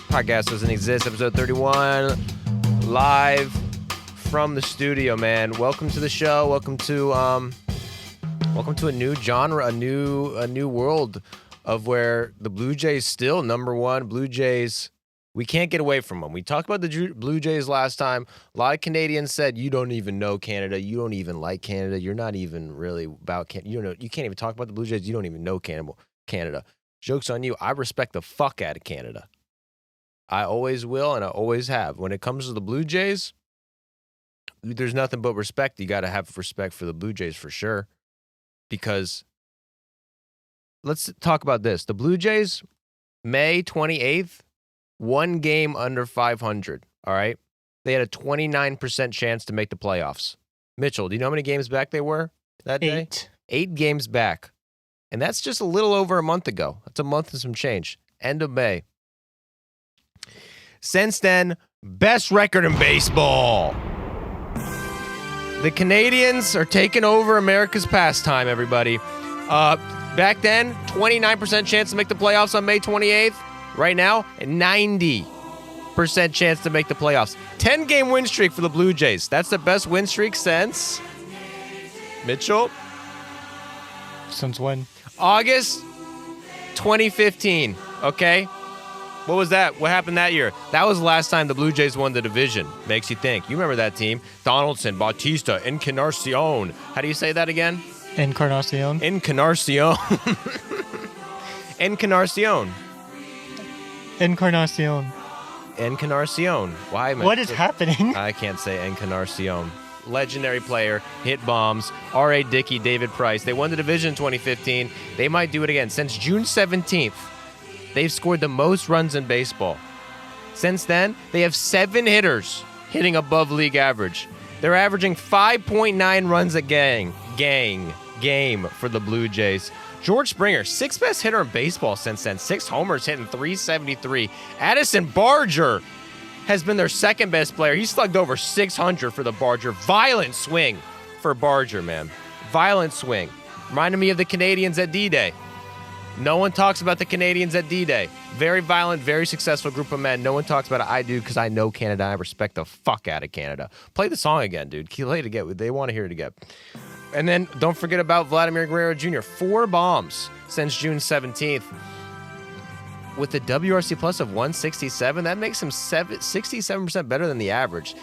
Podcast doesn't exist. Episode 31, live from the studio, man. Welcome to the show. Welcome to a new genre, a new world of where the Blue Jays still number one. Blue Jays, we can't get away from them. We talked about the Blue Jays last time. A lot of Canadians said, you don't even know Canada. You don't even like Canada. You're not even really about Canada. You can't even talk about the Blue Jays. You don't even know Canada. Joke's on you. I respect the fuck out of Canada. I always will, and I always have. When it comes to the Blue Jays, there's nothing but respect. You got to have respect for the Blue Jays for sure. Because let's talk about this. The Blue Jays, May 28th, one game under 500, all right? They had a 29% chance to make the playoffs. Mitchell, do you know how many games back they were that day? 8 games back. And that's just a little over a month ago. That's a month and some change. End of May. Since then, best record in baseball. The Canadians are taking over America's pastime, everybody. Back then, 29% chance to make the playoffs on May 28th. Right now, 90% chance to make the playoffs. 10-game win streak for the Blue Jays. That's the best win streak since... Mitchell? Since when? August 2015, okay? What was that? What happened that year? That was the last time the Blue Jays won the division. Makes you think. You remember that team. Donaldson, Bautista, Encarnacion. How do you say that again? Encarnacion. Encarnacion. Encarnacion. Encarnacion. Encarnacion. Why? What is happening? I can't say Encarnacion. Legendary player, hit bombs, R.A. Dickey, David Price. They won the division in 2015. They might do it again. Since June 17th, they've scored the most runs in baseball. Since then, they have 7 hitters hitting above league average. They're averaging 5.9 runs a game for the Blue Jays. George Springer, 6th best hitter in baseball since then. 6 homers, hitting .373. Addison Barger has been their 2nd best player. He slugged over 600 for the Barger. Violent swing for Barger, man. Violent swing. Reminded me of the Canadians at D-Day. No one talks about the Canadians at D-Day. Very violent, very successful group of men. No one talks about it. I do because I know Canada. I respect the fuck out of Canada. Play the song again, dude. Play it again. They want to hear it again. And then don't forget about Vladimir Guerrero Jr. 4 bombs since June 17th. With the WRC plus of 167, that makes him 67% better than the average.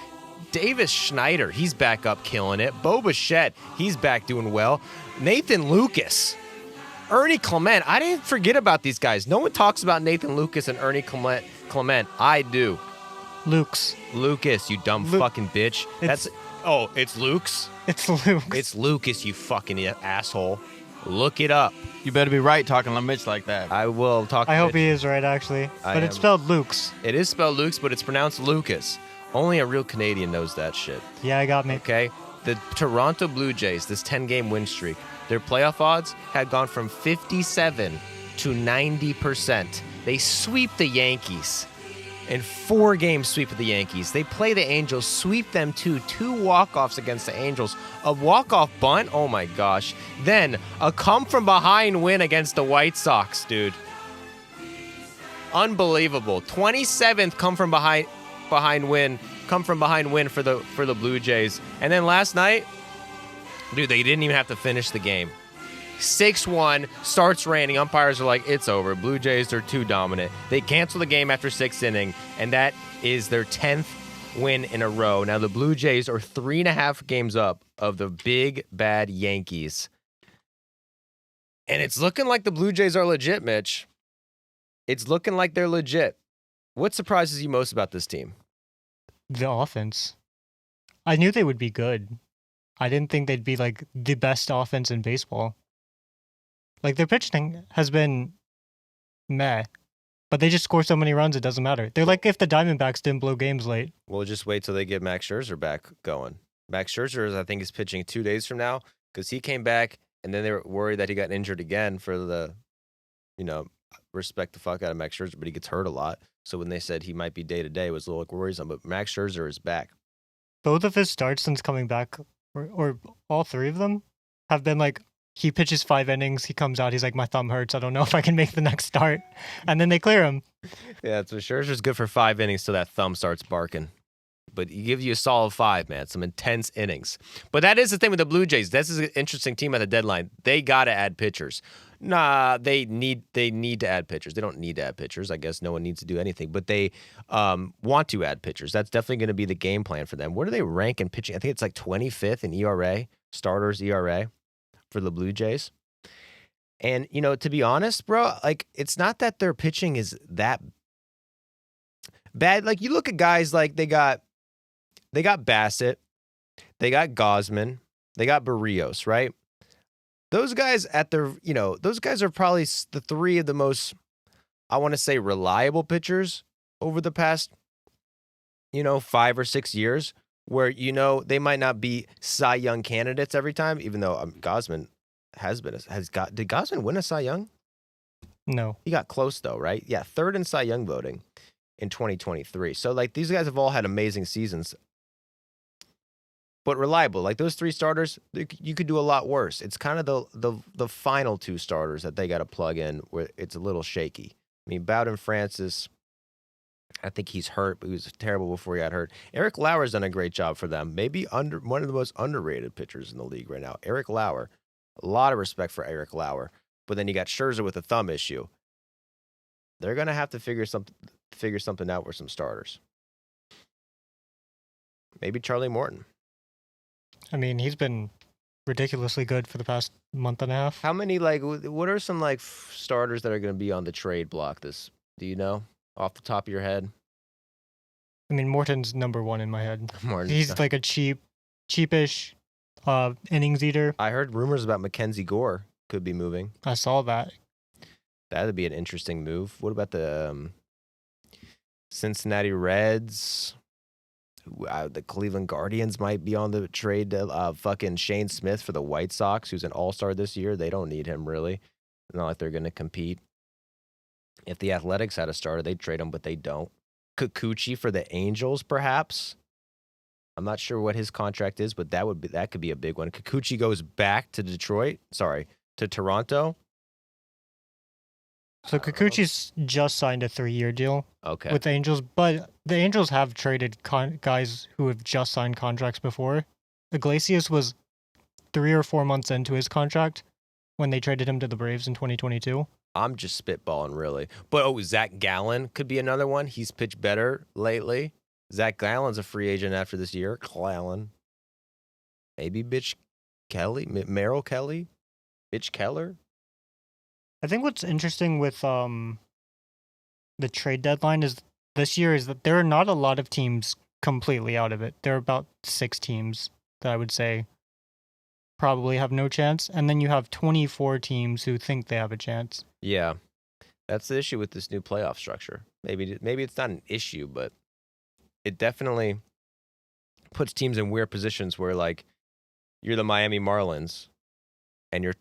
Davis Schneider, he's back up killing it. Bo Bichette, he's back doing well. Nathan Lucas. Ernie Clement. I didn't forget about these guys. No one talks about Nathan Lucas and Ernie Clement. I do. Lucas, you dumb fucking bitch. It's Luke's? It's Luke. It's Lucas, you fucking asshole. Look it up. You better be right talking to Mitch like that. I will talk to I hope Mitch. he is right, actually. But it's spelled Luke's. It is spelled Luke's, but it's pronounced Lucas. Only a real Canadian knows that shit. Yeah, I got me. Okay? The Toronto Blue Jays, this 10-game win streak, their playoff odds had gone from 57 to 90%. They sweep the Yankees. In 4-game sweep of the Yankees. They play the Angels, sweep them too. 2 walk-offs against the Angels. A walk-off bunt? Oh my gosh. Then a come-from-behind win against the White Sox, dude. Unbelievable. 27th come-from-behind win for the Blue Jays. And then last night, dude, they didn't even have to finish the game. 6-1, starts raining. Umpires are like, it's over. Blue Jays are too dominant. They cancel the game after 6th inning, and that is their 10th win in a row. Now, the Blue Jays are 3.5 games up of the big, bad Yankees. And it's looking like the Blue Jays are legit, Mitch. It's looking like they're legit. What surprises you most about this team? The offense. I knew they would be good. I didn't think they'd be, like, the best offense in baseball. Like, their pitching has been meh, but they just score so many runs, it doesn't matter. They're like if the Diamondbacks didn't blow games late. We'll just wait till they get Max Scherzer back going. Max Scherzer, I think, is pitching 2 days from now because he came back, and then they were worried that he got injured again for the, respect the fuck out of Max Scherzer, but he gets hurt a lot. So when they said he might be day-to-day, it was a little worrisome, but Max Scherzer is back. Both of his starts since coming back, or all 3 of them, have been, like, He pitches 5 innings. He comes out. He's like, my thumb hurts. I don't know if I can make the next start. And then they clear him. Yeah, so Scherzer's good for 5 innings till that thumb starts barking. But he gives you a solid 5, man. Some intense innings. But that is the thing with the Blue Jays. This is an interesting team at the deadline. They got to add pitchers. Nah, they need to add pitchers. They don't need to add pitchers. I guess no one needs to do anything. But they want to add pitchers. That's definitely going to be the game plan for them. Where do they rank in pitching? I think it's like 25th in ERA, starters ERA for the Blue Jays. And, to be honest, bro, like, it's not that their pitching is that bad. Like, you look at guys like they got Bassett, they got Gosman, they got Barrios, right? Those guys those guys are probably the 3 of the most, I want to say, reliable pitchers over the past, 5 or 6 years, where, they might not be Cy Young candidates every time, even though Gosman did Gosman win a Cy Young? No. He got close though, right? Yeah, 3rd in Cy Young voting in 2023. So, like, these guys have all had amazing seasons. But reliable. Like, those 3 starters, you could do a lot worse. It's kind of the final 2 starters that they got to plug in where it's a little shaky. I mean, Bowden Francis, I think he's hurt, but he was terrible before he got hurt. Eric Lauer's done a great job for them. Maybe one of the most underrated pitchers in the league right now. Eric Lauer. A lot of respect for Eric Lauer. But then you got Scherzer with a thumb issue. They're going to have to figure something out with some starters. Maybe Charlie Morton. I mean, he's been ridiculously good for the past month and a half. How many, what are some, starters that are going to be on the trade block do you know, off the top of your head? I mean, Morton's number 1 in my head. Morton's He's like a cheapish innings eater. I heard rumors about Mackenzie Gore could be moving. I saw that. That would be an interesting move. What about the Cincinnati Reds? The Cleveland Guardians might be on the trade. Fucking Shane Smith for the White Sox, who's an all-star this year. They don't need him, really. It's not like they're going to compete. If the Athletics had a starter, they'd trade him, but they don't. Kikuchi for the Angels, perhaps. I'm not sure what his contract is, but that could be a big one. Kikuchi goes back to to Toronto. So Kikuchi's just signed a 3-year deal Okay. with the Angels, but the Angels have traded guys who have just signed contracts before. Iglesias was 3 or 4 months into his contract when they traded him to the Braves in 2022. I'm just spitballing, really. But, Zach Gallen could be another one. He's pitched better lately. Zach Gallen's a free agent after this year. Gallen. Maybe Bitch Kelly? Merrill Kelly? Bitch Keller? I think what's interesting with the trade deadline is this year is that there are not a lot of teams completely out of it. There are about 6 teams that I would say probably have no chance, and then you have 24 teams who think they have a chance. Yeah. That's the issue with this new playoff structure. Maybe it's not an issue, but it definitely puts teams in weird positions where, like, you're the Miami Marlins and you're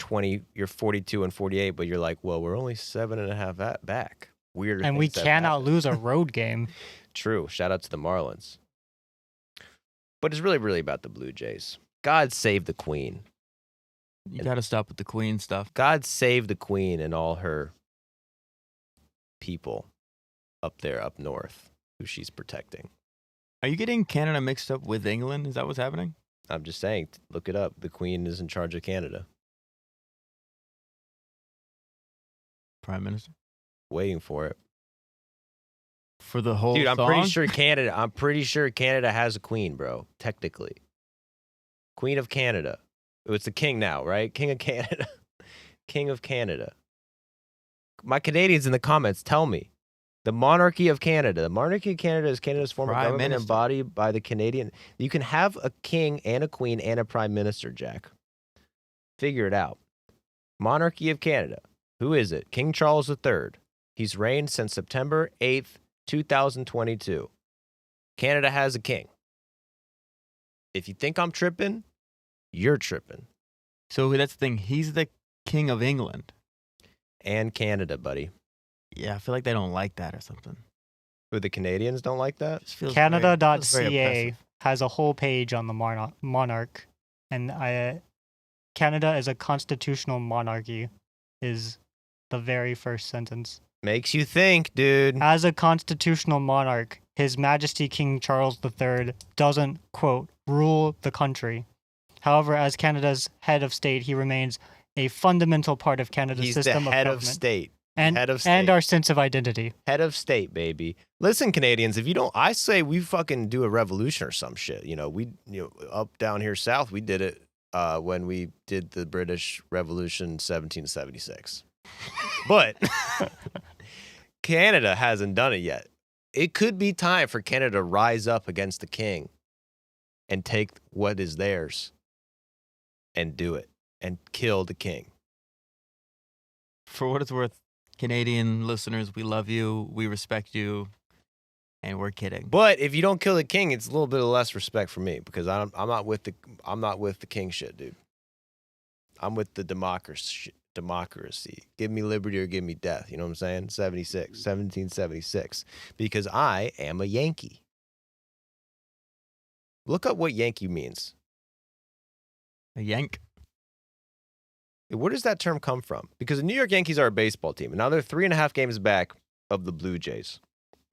42 and 48, but you're like, well, we're only 7.5 back. Weird. And we cannot lose a road game. True. Shout out to the Marlins. But it's really, really about the Blue Jays. God save the Queen. You got to stop with the Queen stuff. God save the Queen and all her people up north who she's protecting. Are you getting Canada mixed up with England? Is that what's happening? I'm just saying, look it up. The Queen is in charge of Canada. Prime Minister? Waiting for it. For the whole Dude, I'm song? pretty sure Canada has a queen, bro. Technically. Queen of Canada. It's the king now, right? King of Canada. King of Canada. My Canadians in the comments, tell me. The monarchy of Canada. The monarchy of Canada is Canada's form of Prime government Minister. embodied by the Canadian. You can have a king and a queen and a prime minister, Jack. Figure it out. Monarchy of Canada. Who is it? King Charles III. He's reigned since September 8th, 2022. Canada has a king. If you think I'm tripping, you're tripping. So that's the thing. He's the king of England. And Canada, buddy. Yeah, I feel like they don't like that or something. Who, the Canadians don't like that? Just feels feels very Canada.ca oppressive. has a whole page on the monarch, and Canada is a constitutional monarchy, is the very first sentence. Makes you think, dude. As a constitutional monarch, His Majesty King Charles III doesn't, quote, rule the country. However, as Canada's head of state, he remains a fundamental part of Canada's He's system the head of of government state. and, Head of state. and our sense of identity. Head of state, baby. Listen, Canadians, if you don't, I say we fucking do a revolution or some shit. Up down here south, we did it when we did the British Revolution 1776. But Canada hasn't done it yet. It could be time for Canada to rise up against the king and take what is theirs and do it and kill the king. For what it's worth, Canadian listeners, we love you, we respect you, and we're kidding. But if you don't kill the king, it's a little bit of less respect for me because I'm not with the king shit, dude. I'm with the democracy. Give me liberty or give me death. You know what I'm saying? 1776. Because I am a Yankee. Look up what Yankee means. A Yank. Where does that term come from? Because the New York Yankees are a baseball team, and now they're 3.5 games back of the Blue Jays,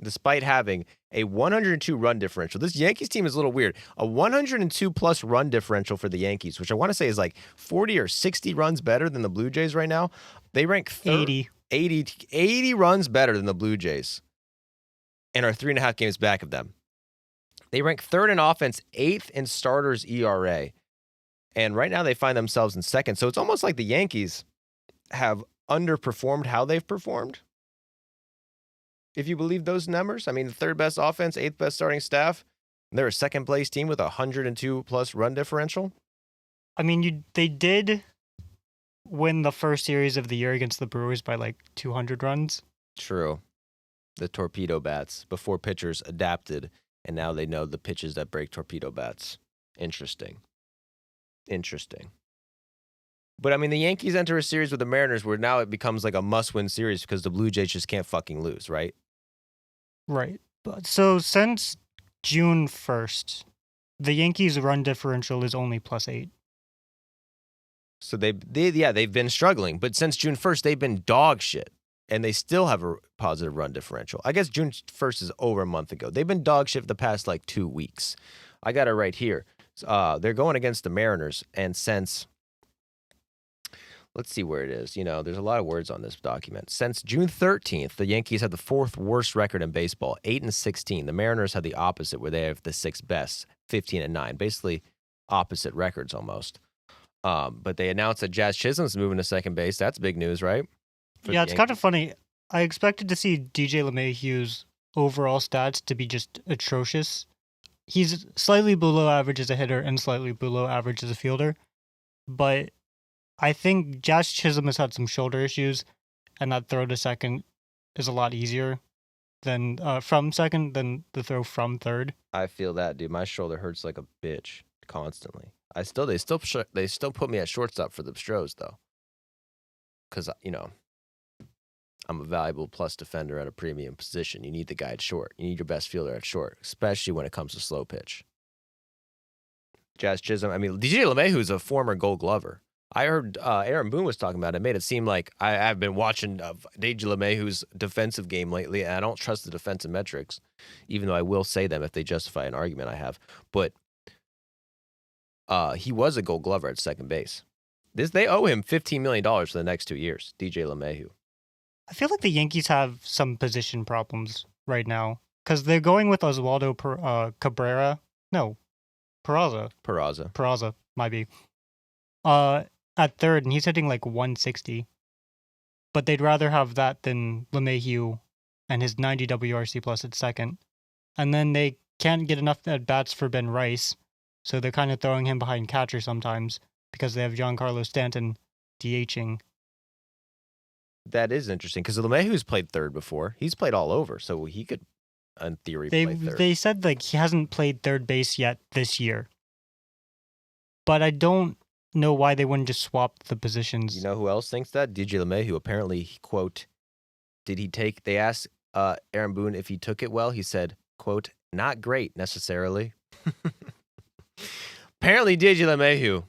despite having a 102 run differential. This Yankees team is a little weird. A 102 plus run differential for the Yankees, which I want to say is like 40 or 60 runs better than the Blue Jays right now. They rank 80 runs better than the Blue Jays and are 3.5 games back of them. They rank third in offense, 8th in starters ERA. And right now they find themselves in second. So it's almost like the Yankees have underperformed how they've performed. If you believe those numbers, I mean, the third best offense, 8th best starting staff. They're a second place team with a 102 plus run differential. I mean, they did win the first series of the year against the Brewers by like 200 runs. True. The torpedo bats before pitchers adapted, and now they know the pitches that break torpedo bats. Interesting. But I mean, the Yankees enter a series with the Mariners where now it becomes like a must-win series because the Blue Jays just can't fucking lose, right? Right. But so since June 1st, the Yankees' run differential is only +8. So they've been struggling, but since June 1st, they've been dog shit, and they still have a positive run differential. I guess June 1st is over a month ago. They've been dog shit for the past like 2 weeks. I got it right here. They're going against the Mariners, and since, let's see where it is. There's a lot of words on this document. Since June 13th, the Yankees have the 4th worst record in baseball, 8-16. The Mariners have the opposite, where they have the 6th best, 15-9. Basically, opposite records almost. But they announced that Jazz Chisholm's moving to second base. That's big news, right? Yeah, it's kind of funny. I expected to see DJ LeMahieu's overall stats to be just atrocious. He's slightly below average as a hitter and slightly below average as a fielder. But I think Jazz Chisholm has had some shoulder issues, and that throw to second is a lot easier than from second than the throw from third. I feel that, dude. My shoulder hurts like a bitch constantly. They still put me at shortstop for the Astros though, because I'm a valuable plus defender at a premium position. You need the guy at short. You need your best fielder at short, especially when it comes to slow pitch. Jazz Chisholm. I mean, DJ LeMahieu is a former Gold Glover. I heard Aaron Boone was talking about it. It made it seem like I've been watching DJ LeMahieu's defensive game lately, and I don't trust the defensive metrics, even though I will say them if they justify an argument I have. But he was a Gold Glover at second base. They owe him $15 million for the next 2 years, DJ LeMahieu. I feel like the Yankees have some position problems right now because they're going with Oswaldo Cabrera. No, Peraza. Peraza might be. At third, and he's hitting like 160. But they'd rather have that than LeMahieu and his 90 WRC plus at second. And then they can't get enough at bats for Ben Rice, so they're kind of throwing him behind catcher sometimes because they have Giancarlo Stanton DHing. That is interesting because LeMahieu's played third before. He's played all over, so he could, in theory, play third. They said like he hasn't played third base yet this year. But I don't know why they wouldn't just swap the positions. You know who else thinks that? DJ LeMahieu. Apparently, quote, they asked Aaron Boone if he took it well. He said, quote, not great necessarily. Apparently, DJ LeMahieu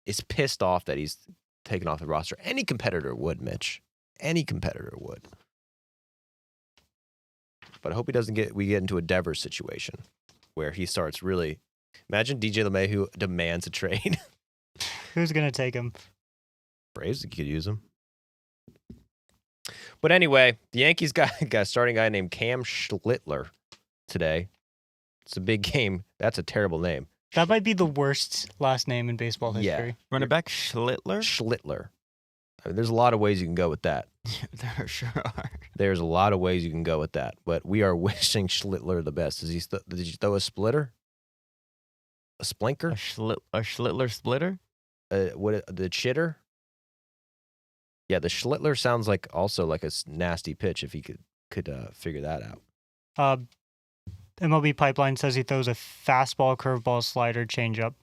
is pissed off that he's taken off the roster. Any competitor would, Mitch. Any competitor would. But I hope we get into a Devers situation where he starts really. Imagine DJ LeMahieu demands a trade. Who's gonna take him? Braves could use him. But anyway, the Yankees got a starting guy named Cam Schlittler today. It's a big game. That's a terrible name. That might be the worst last name in baseball history. Yeah. Running back Schlittler? Schlittler. I mean, there's a lot of ways you can go with that. There sure are. There's a lot of ways you can go with that. But we are wishing Schlittler the best. Did you throw a splitter? A splinker? A Schlittler splitter? The chitter? Yeah, the Schlittler sounds like also like a nasty pitch if he could figure that out. MLB Pipeline says he throws a fastball, curveball, slider, changeup.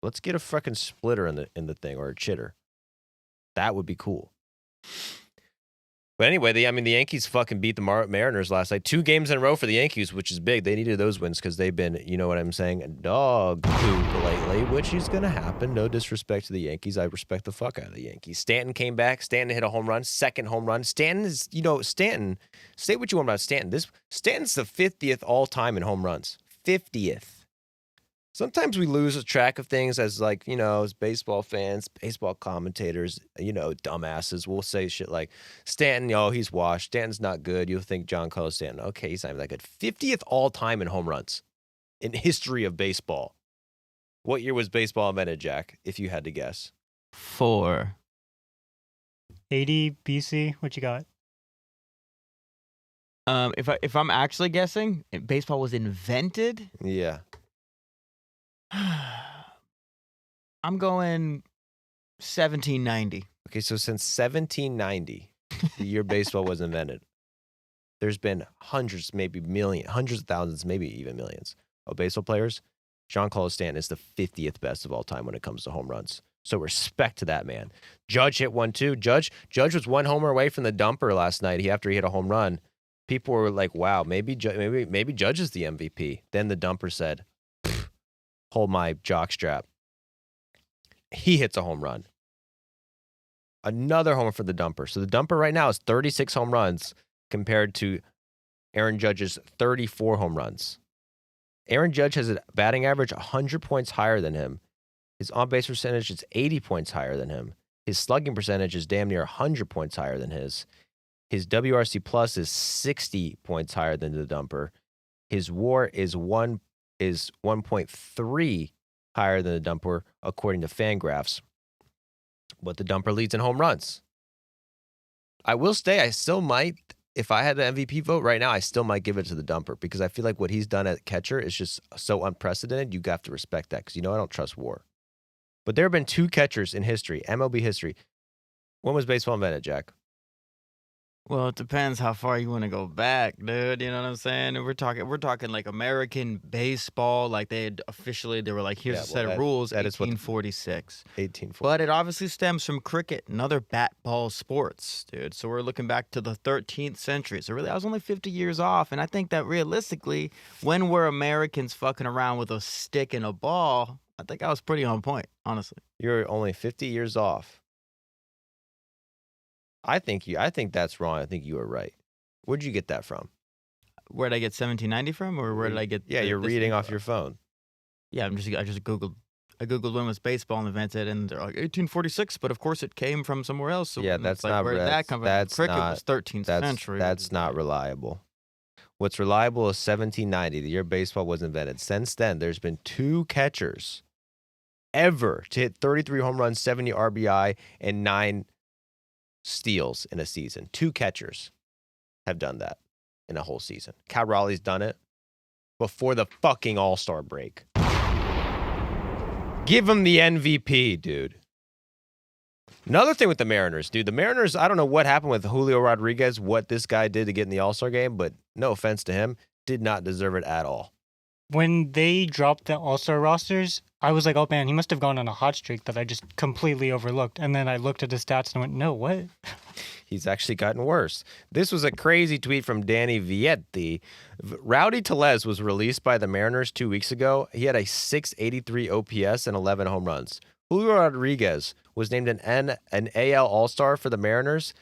Let's get a fucking splitter in the thing, or a chitter. That would be cool. But anyway, the Yankees fucking beat the Mariners last night. 2 games in a row for the Yankees, which is big. They needed those wins because they've been, you know what I'm saying, dog poop lately, which is going to happen. No disrespect to the Yankees. I respect the fuck out of the Yankees. Stanton came back. Stanton hit a home run, second home run. Stanton is, Stanton, say what you want about Stanton. Stanton's the 50th all-time in home runs. 50th. Sometimes we lose track of things as as baseball fans, baseball commentators, dumbasses. We'll say shit like, Stanton, he's washed. Stanton's not good. You'll think Giancarlo Stanton. Okay, he's not even that good. 50th all-time in home runs in history of baseball. What year was baseball invented, Jack, if you had to guess? 4. 80 BC? What you got? If I'm actually guessing, baseball was invented? Yeah. I'm going 1790. Okay, so since 1790, the year baseball was invented, there's been hundreds, maybe millions, hundreds of thousands, maybe even millions of baseball players. Giancarlo Stanton is the 50th best of all time when it comes to home runs. So respect to that man. Judge hit one too. Judge was 1 homer away from the dumper last night. After he hit a home run, people were like, "Wow, maybe Judge is the MVP." Then the dumper said, "Hold my jockstrap." He hits a home run. Another homer for the dumper. So the dumper right now is 36 home runs compared to Aaron Judge's 34 home runs. Aaron Judge has a batting average 100 points higher than him. His on-base percentage is 80 points higher than him. His slugging percentage is damn near 100 points higher than his. His WRC plus is 60 points higher than the dumper. His WAR is 1.3 higher than the dumper, according to Fangraphs. But the dumper leads in home runs. I will say I still might, if I had the MVP vote right now, I still might give it to the dumper because I feel like what he's done at catcher is just so unprecedented. You have to respect that because, I don't trust WAR. But there have been 2 catchers in history, MLB history. When was baseball invented, Jack? Well, it depends how far you want to go back, dude. You know what I'm saying? We're talking like American baseball. Like they were like, here's a set of rules. 1846. 1840. But it obviously stems from cricket and other bat ball sports, dude. So we're looking back to the 13th century. So really, I was only 50 years off. And I think that realistically, when we're Americans fucking around with a stick and a ball, I think I was pretty on point, honestly. You're only 50 years off. I think that's wrong. I think you were right. Where'd you get that from? Where'd I get 1790 from, or where did I get? Yeah, you're reading off your phone. Yeah, I just googled. I googled when was baseball invented, and they're like 1846. But of course, it came from somewhere else. So yeah, that's like, not. Where did that come from? Cricket was 13th century. That's not reliable. What's reliable is 1790, the year baseball was invented. Since then, there's been 2 catchers ever to hit 33 home runs, 70 RBI, and 9 steals in a season. 2 catchers have done that in a whole season. Cal Raleigh's done it before the fucking All-Star break. Give him the MVP, dude. Another thing with the Mariners, dude. The Mariners, I don't know what happened with Julio Rodriguez, what this guy did to get in the All-Star game, but no offense to him, did not deserve it at all. When they dropped the All-Star rosters, I was like, oh man, he must have gone on a hot streak that I just completely overlooked. And then I looked at his stats and went, no, what? He's actually gotten worse. This was a crazy tweet from Danny Vietti. Rowdy Tellez was released by the Mariners 2 weeks ago. He had a 683 OPS and 11 home runs. Julio Rodriguez was named an AL All-Star for the Mariners.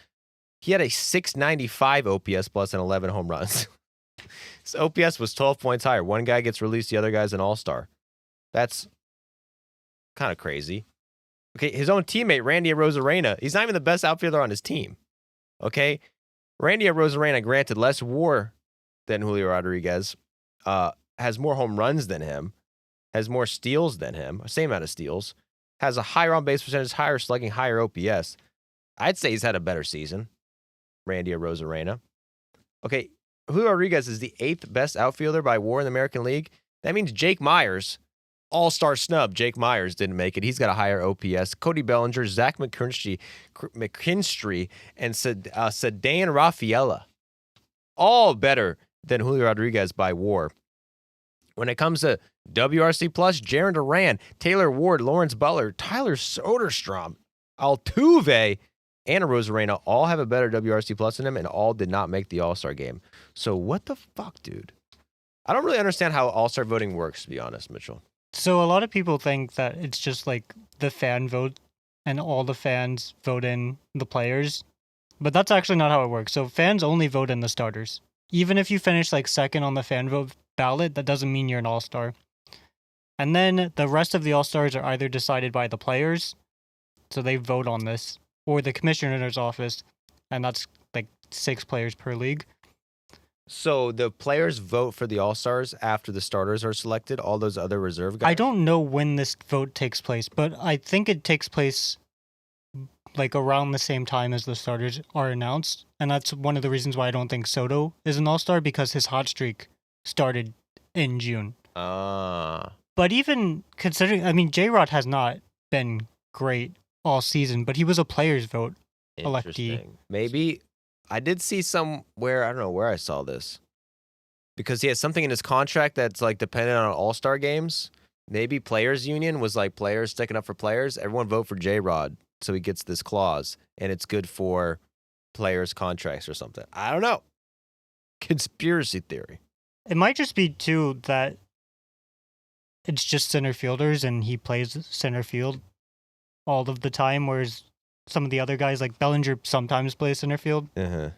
He had a 695 OPS plus and 11 home runs. His OPS was 12 points higher. One guy gets released, the other guy's an All-Star. That's kind of crazy. Okay, his own teammate, Randy Arozarena, he's not even the best outfielder on his team. Okay? Randy Arozarena, granted, less WAR than Julio Rodriguez, has more home runs than him, has more steals than him, same amount of steals, has a higher on-base percentage, higher slugging, higher OPS. I'd say he's had a better season, Randy Arozarena. Okay, Julio Rodriguez is the 8th best outfielder by WAR in the American League. That means Jake Myers, all-star snub, Jake Myers didn't make it. He's got a higher OPS. Cody Bellinger, Zach McKinstry, and Ceddanne Rafaela, all better than Julio Rodriguez by WAR. When it comes to WRC+, Jarren Duran, Taylor Ward, Lawrence Butler, Tyler Soderstrom, Altuve, and Arozarena all have a better WRC plus than him, and all did not make the All-Star game. So what the fuck, dude? I don't really understand how All-Star voting works, to be honest, Mitchell. So a lot of people think that it's just like the fan vote and all the fans vote in the players. But that's actually not how it works. So fans only vote in the starters. Even if you finish like second on the fan vote ballot, that doesn't mean you're an All-Star. And then the rest of the All-Stars are either decided by the players, so they vote on this, or the commissioner's office, and that's like 6 players per league. So the players vote for the All-Stars after the starters are selected, all those other reserve guys? I don't know when this vote takes place, but I think it takes place like around the same time as the starters are announced. And that's one of the reasons why I don't think Soto is an All-Star, because his hot streak started in June. But even considering, I mean, J-Rod has not been great all season, but he was a players vote electee. Maybe I did see somewhere, I don't know where I saw this, because he has something in his contract that's like dependent on All-Star games. Maybe Players Union was like players sticking up for players. Everyone vote for J-Rod, so he gets this clause, and it's good for players' contracts or something. I don't know. Conspiracy theory. It might just be, too, that it's just center fielders, and he plays center field all of the time, whereas some of the other guys, like Bellinger, sometimes plays center field. Uh-huh.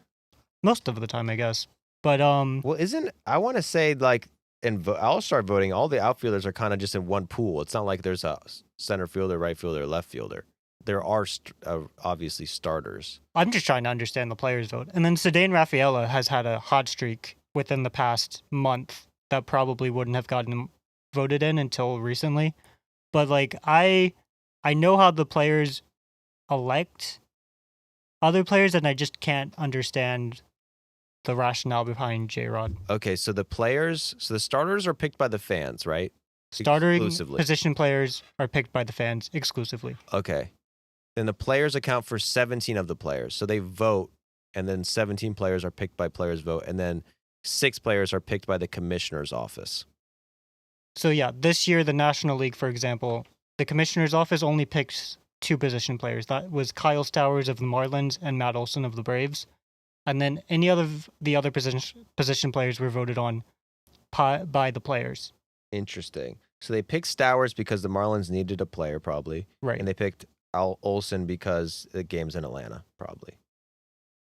Most of the time, I guess. But well, I want to say, like, in All-Star voting, all the outfielders are kind of just in one pool. It's not like there's a center fielder, right fielder, left fielder. There are obviously starters. I'm just trying to understand the players' vote. And then Ceddanne Rafaela has had a hot streak within the past month that probably wouldn't have gotten voted in until recently. But, like, I know how the players elect other players, and I just can't understand the rationale behind J-Rod. Okay, so the starters are picked by the fans, right? Starting position players are picked by the fans exclusively. Okay. Then the players account for 17 of the players. So they vote, and then 17 players are picked by players' vote, and then 6 players are picked by the commissioner's office. So yeah, this year, the National League, for example, the commissioner's office only picks 2 position players. That was Kyle Stowers of the Marlins and Matt Olson of the Braves. And then any of the other position players were voted on by the players. Interesting. So they picked Stowers because the Marlins needed a player, probably. Right. And they picked Olson because the game's in Atlanta, probably.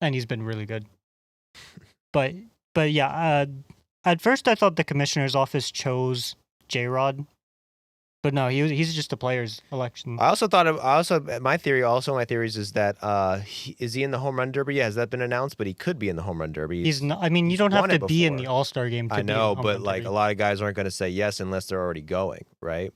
And he's been really good. But yeah, at first I thought the commissioner's office chose J-Rod. But no, he's just a player's election. My theories is that is he in the home run derby? Yeah, has that been announced? But he could be in the home run derby. He's not. I mean, you don't have to be in the All-Star game to be in the home run derby. I know, but like a lot of guys aren't going to say yes unless they're already going, right?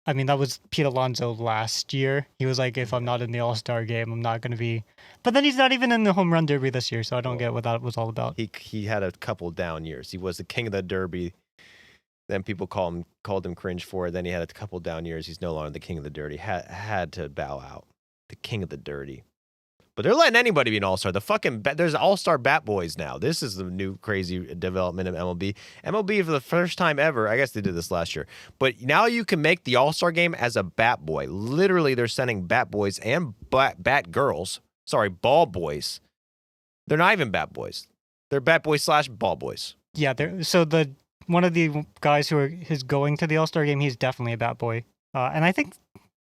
I mean, that was Pete Alonso last year. He was like, if I'm not in the All-Star game, I'm not going to be. But then he's not even in the home run derby this year, so I don't get what that was all about. He had a couple down years. He was the king of the derby. Then people called him cringe for it. Then he had a couple down years. He's no longer the king of the dirty. Had to bow out. The king of the dirty. But they're letting anybody be an all-star. There's all-star Batboys now. This is the new crazy development of MLB. MLB for the first time ever. I guess they did this last year. But now you can make the all-star game as a Batboy. Literally, they're sending Batboys and Batgirls. Sorry, ball boys. They're not even Batboys. They're Batboys / ball boys. Yeah, one of the guys who is going to the All-Star game, he's definitely a bat boy. And I think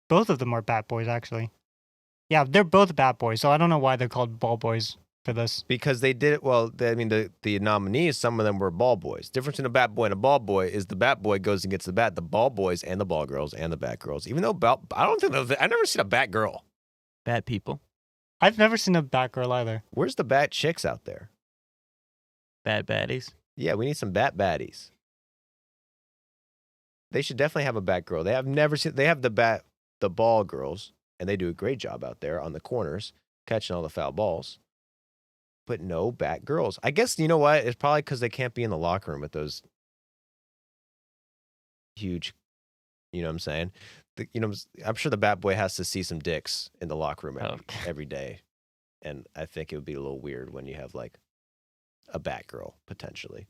Both of them are bat boys, actually. Yeah, they're both bat boys, so I don't know why they're called ball boys for this. Because they did it well. The nominees, some of them were ball boys. Difference in a bat boy and a ball boy is the bat boy goes and gets the bat. The ball boys and the ball girls and the bat girls. Even though I don't think I've never seen a bat girl. Bad people. I've never seen a bat girl either. Where's the bat chicks out there? Bad baddies. Yeah, we need some bat baddies. They should definitely have a bat girl. They have the ball girls, and they do a great job out there on the corners catching all the foul balls. But no bat girls. I guess, you know what? It's probably because they can't be in the locker room with those huge, you know what I'm saying? I'm sure the bat boy has to see some dicks in the locker room every day. And I think it would be a little weird when you have like a bat girl, potentially.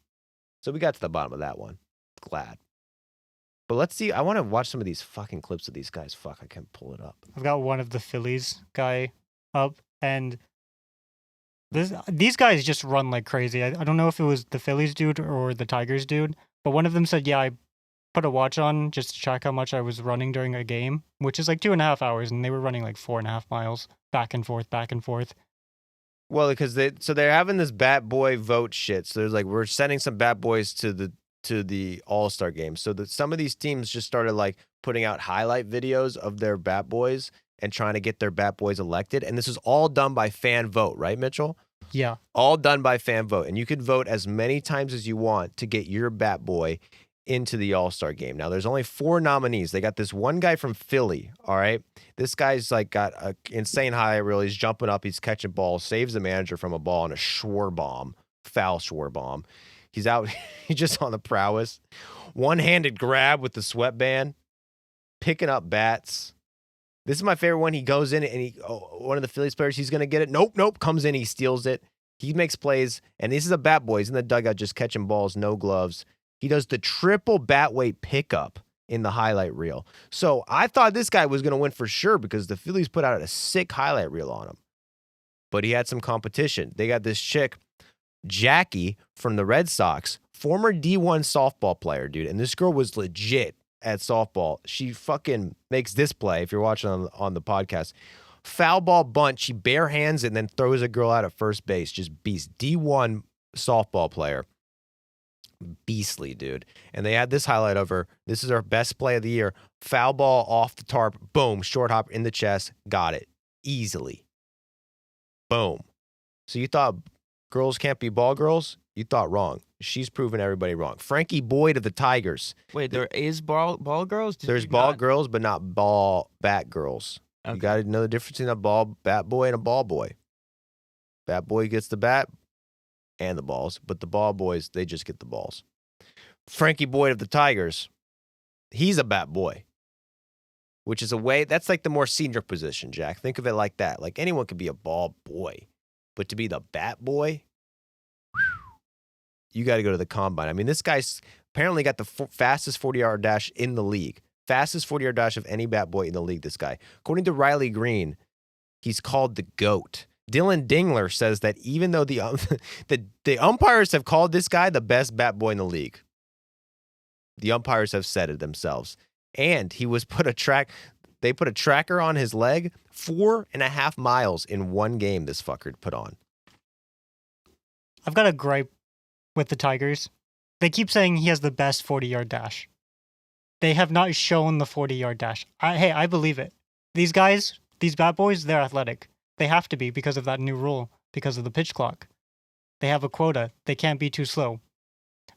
So we got to the bottom of that one. Glad. But let's see. I want to watch some of these fucking clips of these guys. Fuck, I can't pull it up. I've got one of the Phillies guy up, and these guys just run like crazy. I don't know if it was the Phillies dude or the Tigers dude, but one of them said, yeah, I put a watch on just to track how much I was running during a game, which is like 2.5 hours, and they were running like 4.5 miles back and forth, back and forth. Well, because they're having this bat boy vote shit. So there's like, we're sending some bat boys to the All-Star game. So that some of these teams just started like putting out highlight videos of their bat boys and trying to get their bat boys elected. And this is all done by fan vote, right, Mitchell? Yeah. All done by fan vote. And you could vote as many times as you want to get your bat boy into the All-Star game. Now, there's only 4 nominees. They got this one guy from Philly, all right? This guy's like got an insane highlight reel. He's jumping up. He's catching balls, saves the manager from a ball on a foul Schwarber. He's out. He's just on the prowess. One-handed grab with the sweatband, picking up bats. This is my favorite one. He goes in and one of the Phillies players, he's going to get it. Nope. Comes in, he steals it. He makes plays. And this is a bat boy. He's in the dugout just catching balls, no gloves. He does the triple bat weight pickup in the highlight reel. So I thought this guy was going to win for sure because the Phillies put out a sick highlight reel on him. But he had some competition. They got this chick, Jackie from the Red Sox, former D1 softball player, dude. And this girl was legit at softball. She fucking makes this play, if you're watching on the podcast. Foul ball bunt. She bare hands it and then throws a girl out at first base. Just beast. D1 softball player. Beastly, dude. And they had this highlight of her. This is her best play of the year. Foul ball off the tarp. Boom. Short hop in the chest. Got it. Easily. Boom. So you thought girls can't be ball girls? You thought wrong. She's proven everybody wrong. Frankie Boyd of the Tigers. Wait, there is ball girls? There's ball girls, but not ball bat girls. Okay. You got to know the difference between a ball bat boy and a ball boy. Bat boy gets the bat and the balls, but the ball boys, they just get the balls. Frankie Boyd of the Tigers, he's a bat boy, which is that's like the more senior position, Jack. Think of it like that. Like anyone could be a ball boy, but to be the bat boy, you got to go to the combine. I mean, this guy's apparently got the fastest 40-yard dash in the league. Fastest 40-yard dash of any bat boy in the league, this guy. According to Riley Green, he's called the GOAT. Dylan Dingler says that even though the umpires have called this guy the best bat boy in the league, the umpires have said it themselves. And they put a tracker on his leg 4.5 miles in one game this fucker put on. I've got a gripe with the Tigers. They keep saying he has the best 40-yard dash. They have not shown the 40-yard dash. I believe it. These guys, these bat boys, they're athletic. They have to be because of that new rule, because of the pitch clock. They have a quota. They can't be too slow.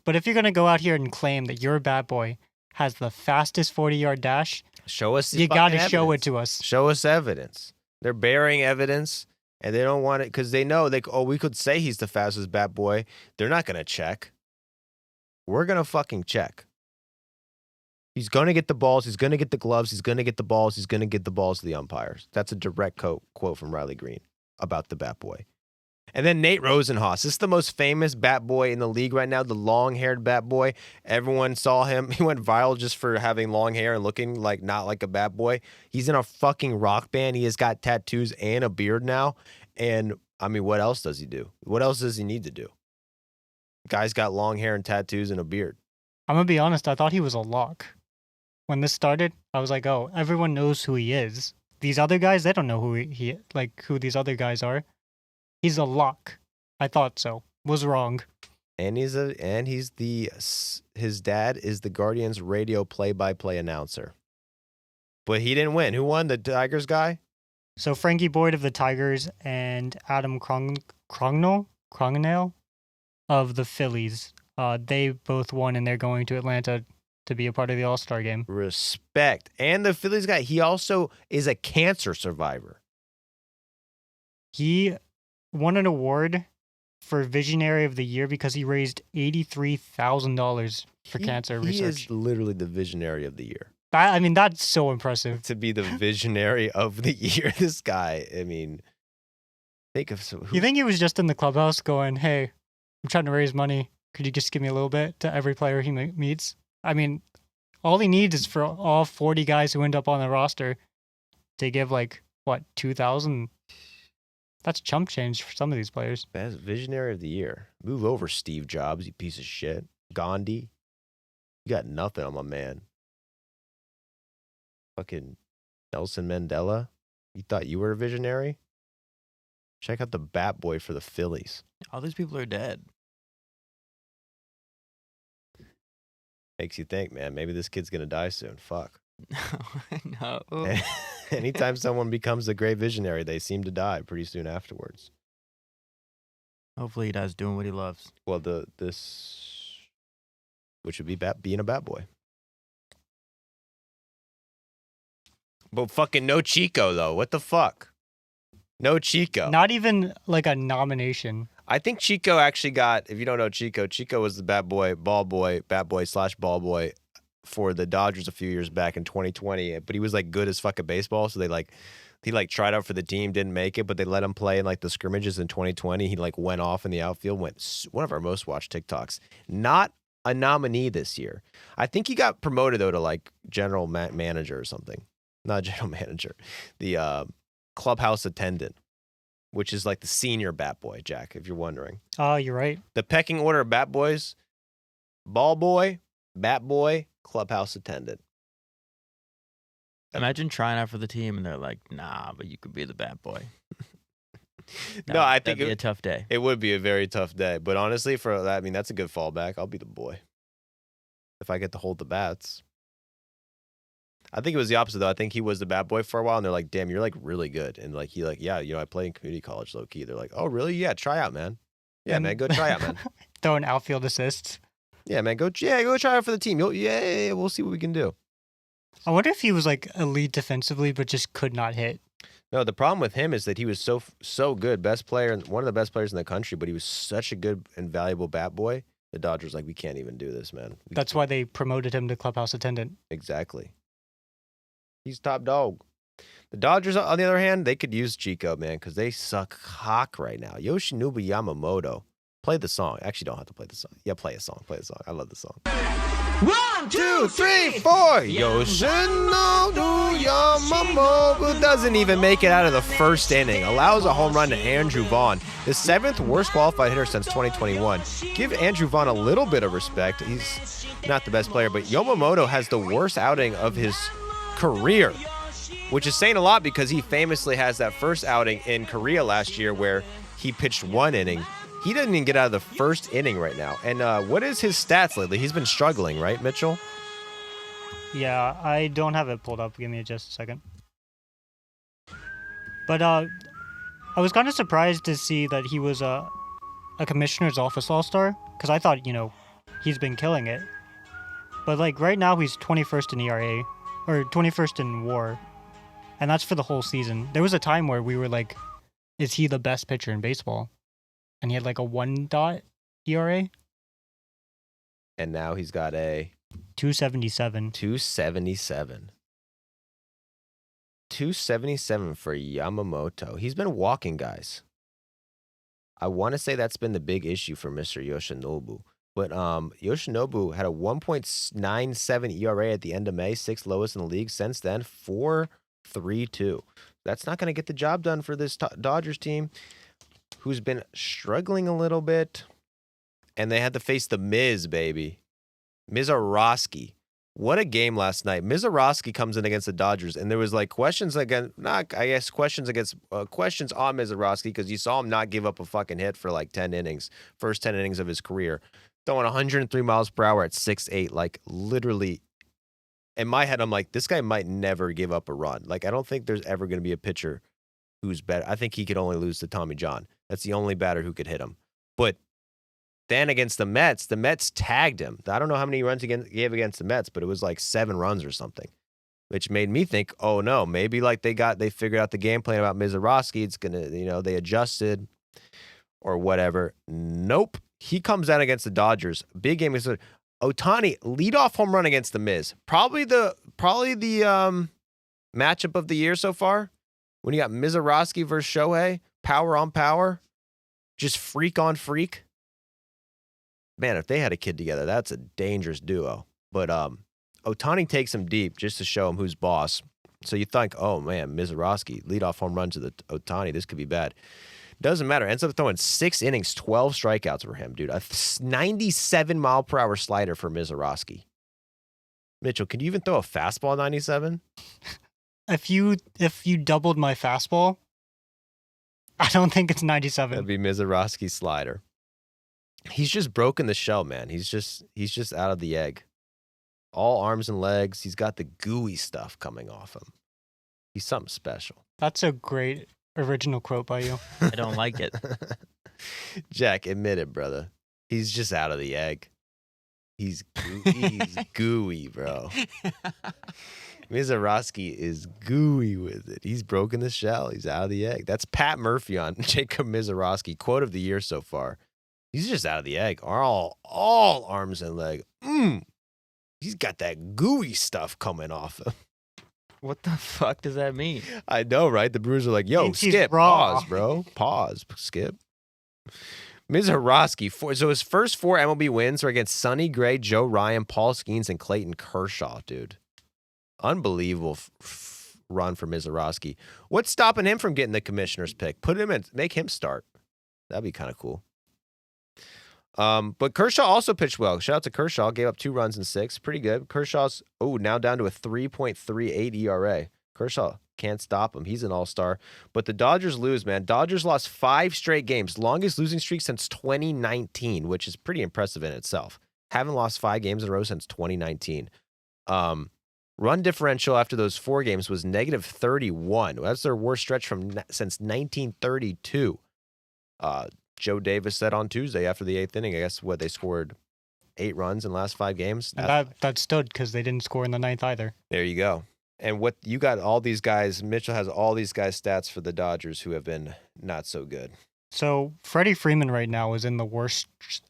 But if you're going to go out here and claim that your bat boy has the fastest 40-yard dash, show us. You got to show it to us. Show us evidence. They're bearing evidence, and they don't want it because they know we could say he's the fastest bat boy. They're not going to check. We're going to fucking check. He's going to get the balls. He's going to get the gloves. He's going to get the balls. He's going to get the balls to the umpires. That's a direct quote from Riley Green about the bat boy. And then Nate Rosenhaus. This is the most famous bat boy in the league right now, the long-haired bat boy. Everyone saw him. He went viral just for having long hair and looking like not like a bat boy. He's in a fucking rock band. He has got tattoos and a beard now. And, I mean, what else does he do? What else does he need to do? Guy's got long hair and tattoos and a beard. I'm going to be honest. I thought he was a lock. When this started, I was like, oh, everyone knows who he is. These other guys, they don't know who these other guys are. He's a lock. I thought so. Was wrong. And his dad is the Guardians radio play-by-play announcer. But he didn't win. Who won? The Tigers guy? So Frankie Boyd of the Tigers and Adam Crongnell of the Phillies. They both won, and they're going to Atlanta to be a part of the All-Star game. Respect. And the Phillies guy, he also is a cancer survivor. He won an award for Visionary of the Year because he raised $83,000 for cancer research. He is literally the Visionary of the Year. I mean, that's so impressive. To be the Visionary of the Year, this guy, I mean, think of You think he was just in the clubhouse going, hey, I'm trying to raise money. Could you just give me a little bit to every player he meets? I mean, all he needs is for all 40 guys who end up on the roster to give, like, what, 2,000? That's chump change for some of these players. Best Visionary of the Year. Move over, Steve Jobs, you piece of shit. Gandhi. You got nothing on my man. Fucking Nelson Mandela. You thought you were a visionary? Check out the bat boy for the Phillies. All these people are dead. Makes you think, man, maybe this kid's going to die soon. Fuck. No. Anytime someone becomes a great visionary, they seem to die pretty soon afterwards. Hopefully he dies doing what he loves. Well, which would be being a bat boy. But fucking no Chico, though. What the fuck? No Chico. Not even like a nomination. I think Chico actually got, if you don't know Chico was the bat boy / ball boy for the Dodgers a few years back in 2020. But he was like good as fucking baseball. So he tried out for the team, didn't make it, but they let him play in like the scrimmages in 2020. He like went off in the outfield, went one of our most watched TikToks. Not a nominee this year. I think he got promoted though to like general manager or something. Not general manager, the clubhouse attendant, which is like the senior bat boy, Jack, if you're wondering. Oh, you're right. The pecking order of bat boys: ball boy, bat boy, clubhouse attendant. Imagine trying out for the team and they're like, nah, but you could be the bat boy. No, I think it'd be a tough day. It would be a very tough day. But honestly, for that, I mean, that's a good fallback. I'll be the boy if I get to hold the bats. I think it was the opposite, though. I think he was the bat boy for a while, and they're like, damn, you're, like, really good. And, like, yeah, I play in community college, low-key. They're like, oh, really? Yeah, try out, man. Yeah, man, go try out, man. Throwing outfield assists. Yeah, man, go try out for the team. Yeah, we'll see what we can do. I wonder if he was, like, elite defensively, but just could not hit. No, the problem with him is that he was so good, best player, one of the best players in the country, but he was such a good and valuable bat boy. The Dodgers like, we can't even do this, man. That's why they promoted him to clubhouse attendant. Exactly. He's top dog. The Dodgers, on the other hand, they could use Chico, man, because they suck cock right now. Yoshinobu Yamamoto. Play the song. Actually, don't have to play the song. Yeah, play a song. Play the song. I love the song. 1, 2, 3, 4. Yoshinobu Yamamoto doesn't even make it out of the first inning. Allows a home run to Andrew Vaughn, the 7th worst qualified hitter since 2021. Give Andrew Vaughn a little bit of respect. He's not the best player, but Yamamoto has the worst outing of his career, which is saying a lot because he famously has that first outing in Korea last year where he pitched 1 inning. He doesn't even get out of the first inning right now. And what is his stats lately? He's been struggling, right, Mitchell? Yeah, I don't have it pulled up. Give me just a second. But I was kind of surprised to see that he was a commissioner's office all-star because I thought, he's been killing it. But like right now he's 21st in ERA. Or 21st in WAR, and that's for the whole season. There was a time where we were like, is he the best pitcher in baseball? And he had like a 1 ERA. And now he's got a 277. 277. 277 for Yamamoto. He's been walking, guys. I want to say that's been the big issue for Mr. Yoshinobu. But Yoshinobu had a 1.97 ERA at the end of May, 6th lowest in the league. Since then, 4.32. That's not going to get the job done for this Dodgers team, who's been struggling a little bit. And they had to face the Miz, baby. Mizorowski. What a game last night. Mizorowski comes in against the Dodgers, and there was like questions against, questions on Mizorowski because you saw him not give up a fucking hit for like 10 innings, first 10 innings of his career, throwing 103 miles per hour at 6'8", like literally. In my head, I'm like, this guy might never give up a run. Like, I don't think there's ever going to be a pitcher who's better. I think he could only lose to Tommy John. That's the only batter who could hit him. But then against the Mets tagged him. I don't know how many runs he gave against the Mets, but it was like 7 runs or something, which made me think, oh no, maybe like they figured out the game plan about Mizorowski. It's going to, they adjusted or whatever. Nope. He comes out against the Dodgers. Big game. Ohtani, leadoff home run against the Miz. Probably the matchup of the year so far. When you got Mizorowski versus Shohei, power on power, just freak on freak. Man, if they had a kid together, that's a dangerous duo. But Ohtani takes him deep just to show him who's boss. So you think, oh man, Mizorowski, leadoff home run to the Ohtani, this could be bad. Doesn't matter. Ends up throwing 6 innings, 12 strikeouts for him, dude. A 97 mile per hour slider for Mizorowski. Mitchell, could you even throw a fastball 97? If you doubled my fastball, I don't think it's 97. That'd be Mizorowski's slider. He's just broken the shell, man. He's just out of the egg. All arms and legs. He's got the gooey stuff coming off him. He's something special. That's a great original quote by you. I don't like it. Jack, admit it, brother. He's just out of the egg. He's gooey, bro. Mizorowski is gooey with it. He's broken the shell. He's out of the egg. That's Pat Murphy on Jacob Mizorowski. Quote of the year so far. He's just out of the egg. All arms and leg. He's got that gooey stuff coming off him. What the fuck does that mean? I know, right? The Brewers are like, yo, Skip, raw. pause, bro. Pause, Skip. Mizorowski, so his first 4 MLB wins are against Sonny Gray, Joe Ryan, Paul Skeens, and Clayton Kershaw, dude. Unbelievable run for Mizorowski. What's stopping him from getting the commissioner's pick? Put him in, make him start. That'd be kind of cool. But Kershaw also pitched well. Shout out to Kershaw. Gave up 2 runs in 6. Pretty good. Kershaw's, now down to a 3.38 ERA. Kershaw can't stop him. He's an all-star. But the Dodgers lose, man. Dodgers lost 5 straight games. Longest losing streak since 2019, which is pretty impressive in itself. Haven't lost 5 games in a row since 2019. Run differential after those 4 games was negative 31. That's their worst stretch since 1932. Joe Davis said on Tuesday after the 8th inning, I guess, they scored 8 runs in the last 5 games. That stood because they didn't score in the 9th either. There you go. And what you got all these guys, Mitchell has all these guys' stats for the Dodgers who have been not so good. So Freddie Freeman right now is in the worst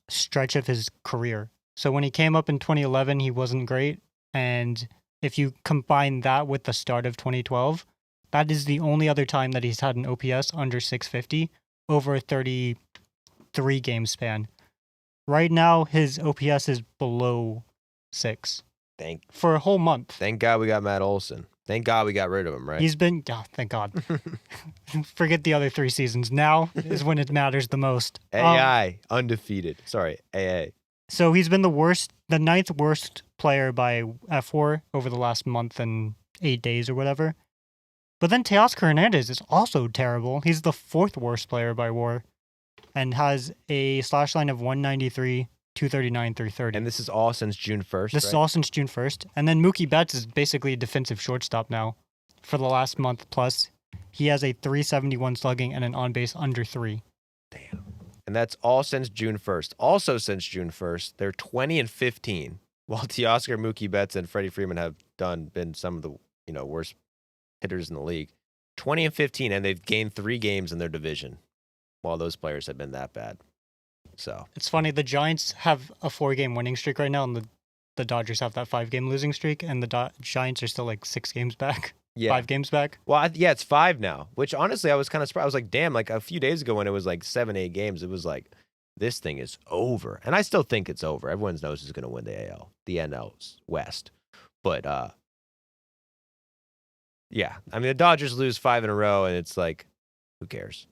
stretch of his career. So when he came up in 2011, he wasn't great. And if you combine that with the start of 2012, that is the only other time that he's had an OPS under 650 over a 33-game span. Right now, his OPS is below 6. For a whole month. Thank God we got Matt Olson. Thank God we got rid of him, right? He's been, thank God. Forget the other 3 seasons. Now is when it matters the most. AI, undefeated. Sorry, AA. So he's been the 9th worst player by F4 over the last month and 8 days or whatever. But then Teoscar Hernandez is also terrible. He's the 4th worst player by WAR and has a slash line of 193, 239, 330. And this is all since June 1st, This is all since June 1st. And then Mookie Betts is basically a defensive shortstop now for the last month plus. He has a 371 slugging and an on-base under 3. Damn. And that's all since June 1st. Also since June 1st, they're 20-15, while Teoscar, Mookie Betts, and Freddie Freeman have been some of the worst hitters in the league. 20-15, and they've gained 3 games in their division, while those players have been that bad. So it's funny. The Giants have a 4-game winning streak right now, and the Dodgers have that 5-game losing streak, and the Giants are still like 6 games back. Yeah. 5 games back. Well, it's 5 now, which honestly I was kind of surprised. I was like, damn, like a few days ago when it was like 7, 8 games, it was like, this thing is over. And I still think it's over. Everyone knows who's going to win the NL West. But, yeah, I mean, the Dodgers lose 5 in a row, and it's like, who cares?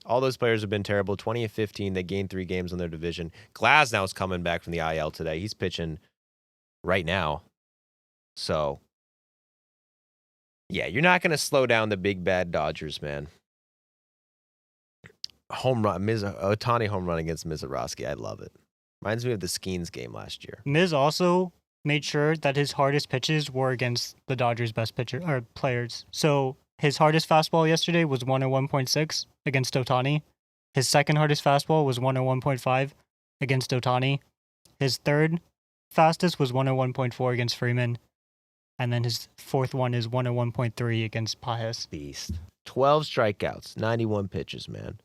All those players have been terrible. 20-15, they gained 3 games in their division. Glasnow's coming back from the IL today. He's pitching right now. So, yeah, you're not going to slow down the big bad Dodgers, man. Home run, Ohtani home run against Mizorowski. I love it. Reminds me of the Skeens game last year. Miz also made sure that his hardest pitches were against the Dodgers' best pitcher or players. So his hardest fastball yesterday was 101.6 against Ohtani. His second hardest fastball was 101.5 against Ohtani. His third fastest was 101.4 against Freeman. And then his fourth one is 101.3 against Pajes. Beast. 12 strikeouts, 91 pitches, man.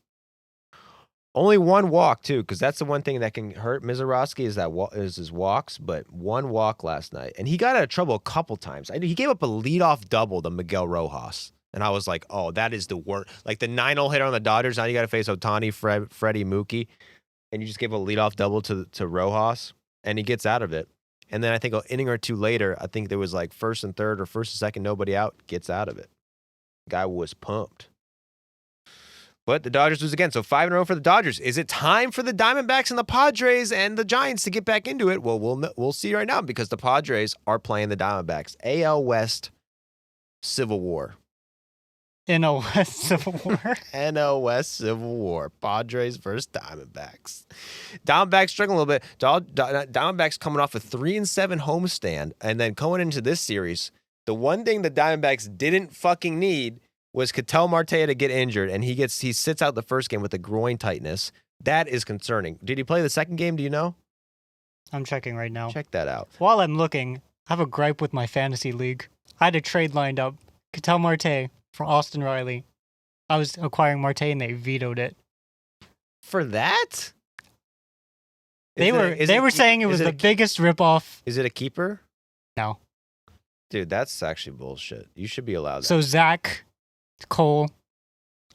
Only one walk, too, because that's the one thing that can hurt Mizorowski is his walks, but one walk last night. And he got out of trouble a couple times. He gave up a leadoff double to Miguel Rojas. And I was like, oh, that is the worst. Like the 9-0 hitter on the Dodgers, now you got to face Ohtani, Freddie, Mookie. And you just give a leadoff double to Rojas, and he gets out of it. And then I think an inning or two later, I think there was like first and third or first and second, nobody out, gets out of it. Guy was pumped. But the Dodgers lose again. So 5-0 for the Dodgers. Is it time for the Diamondbacks and the Padres and the Giants to get back into it? Well, we'll see right now because the Padres are playing the Diamondbacks. AL West Civil War. NL West Civil War. NL West Civil War. Padres versus Diamondbacks. Diamondbacks struggling a little bit. Diamondbacks coming off a 3-7 homestand. And then going into this series, the one thing the Diamondbacks didn't fucking need was Ketel Marte to get injured, and he sits out the first game with a groin tightness. That is concerning. Did he play the second game? Do you know? I'm checking right now. Check that out. While I'm looking, I have a gripe with my fantasy league. I had a trade lined up. Ketel Marte for Austin Riley. I was acquiring Marte, and they vetoed it. For that? They were saying it was the biggest ripoff. Is it a keeper? No. Dude, that's actually bullshit. You should be allowed that. So Zach Cole,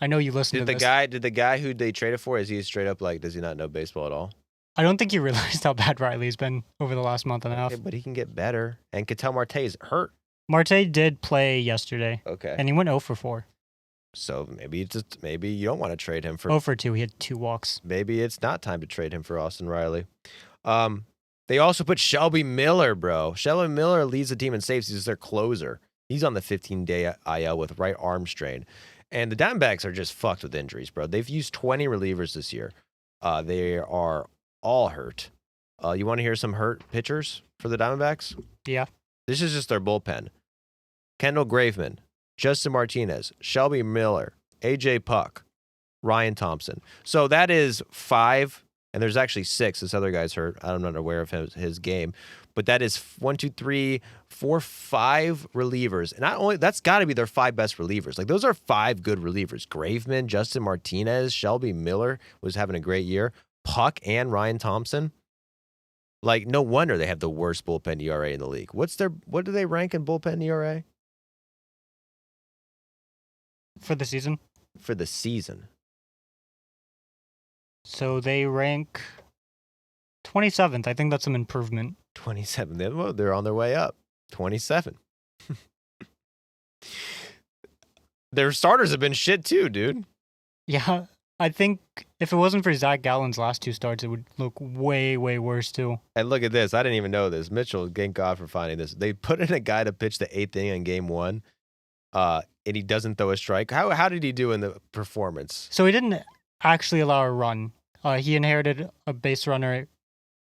I know you listen to this. Did the guy who they traded for, is he straight up like, does he not know baseball at all? I don't think he realized how bad Riley's been over the last month and a half. Okay, but he can get better. And Ketel Marte is hurt. Marte did play yesterday. Okay. And he went 0 for 4. So maybe you don't want to trade him for 0 for 2. He had 2 walks. Maybe it's not time to trade him for Austin Riley. They also put Shelby Miller, bro. Shelby Miller leads the team in saves. He's their closer. He's on the 15-day IL with right arm strain. And the Diamondbacks are just fucked with injuries, bro. They've used 20 relievers this year. They are all hurt. You want to hear some hurt pitchers for the Diamondbacks? Yeah. This is just their bullpen. Kendall Graveman, Justin Martinez, Shelby Miller, AJ Puck, Ryan Thompson. So that is 5, and there's actually 6. This other guy's hurt. I'm not aware of his game. But that is 1, 2, 3, 4, 5 relievers. And not only that's got to be their 5 best relievers. Like those are 5 good relievers. Graveman, Justin Martinez, Shelby Miller was having a great year. Puck and Ryan Thompson. Like no wonder they have the worst bullpen ERA in the league. What do they rank in bullpen ERA? For the season? For the season. So they rank 27th. I think that's an improvement. 27. Well, they're on their way up. 27. Their starters have been shit too, dude. Yeah, I think if it wasn't for Zach Gallen's last 2 starts, it would look way, way worse too. And look at this. I didn't even know this. Mitchell, thank God for finding this. They put in a guy to pitch the 8th inning in game 1, and he doesn't throw a strike. How did he do in the performance? So he didn't actually allow a run. He inherited a base runner.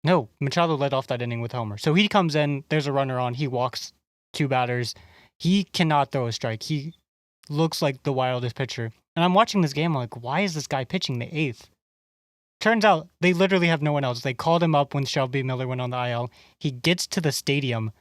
No, Machado led off that inning with homer. So he comes in, there's a runner on, he walks 2 batters. He cannot throw a strike. He looks like the wildest pitcher. And I'm watching this game, I'm like, why is this guy pitching the 8th? Turns out they literally have no one else. They called him up when Shelby Miller went on the IL. He gets to the stadium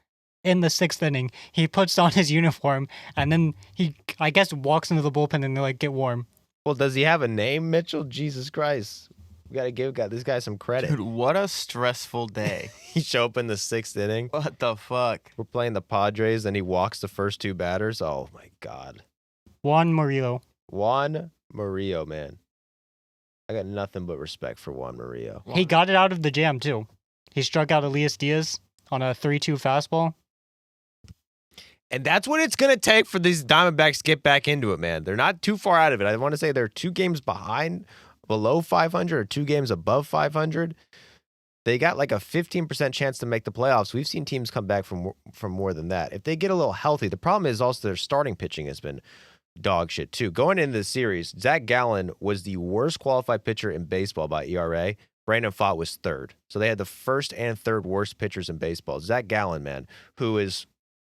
in the 6th inning. He puts on his uniform, and then he, I guess, walks into the bullpen and they're like, get warm. Well, does he have a name, Mitchell? Jesus Christ. We got to give this guy some credit. Dude, what a stressful day. He show up in the 6th inning. What the fuck? We're playing the Padres, and he walks the first 2 batters. Oh, my God. Juan Murillo, man. I got nothing but respect for Juan Murillo. He got it out of the jam, too. He struck out Elias Diaz on a 3-2 fastball. And that's what it's going to take for these Diamondbacks to get back into it, man. They're not too far out of it. I want to say they're 2 games below 500 or 2 games above 500. They got like a 15% chance to make the playoffs. We've seen teams come back from more than that. If they get a little healthy, the problem is also their starting pitching has been dog shit too. Going into the series, Zach Gallen was the worst qualified pitcher in baseball by ERA. Brandon Pfaadt was third. So they had the first and third worst pitchers in baseball. Zach Gallen, man, who is,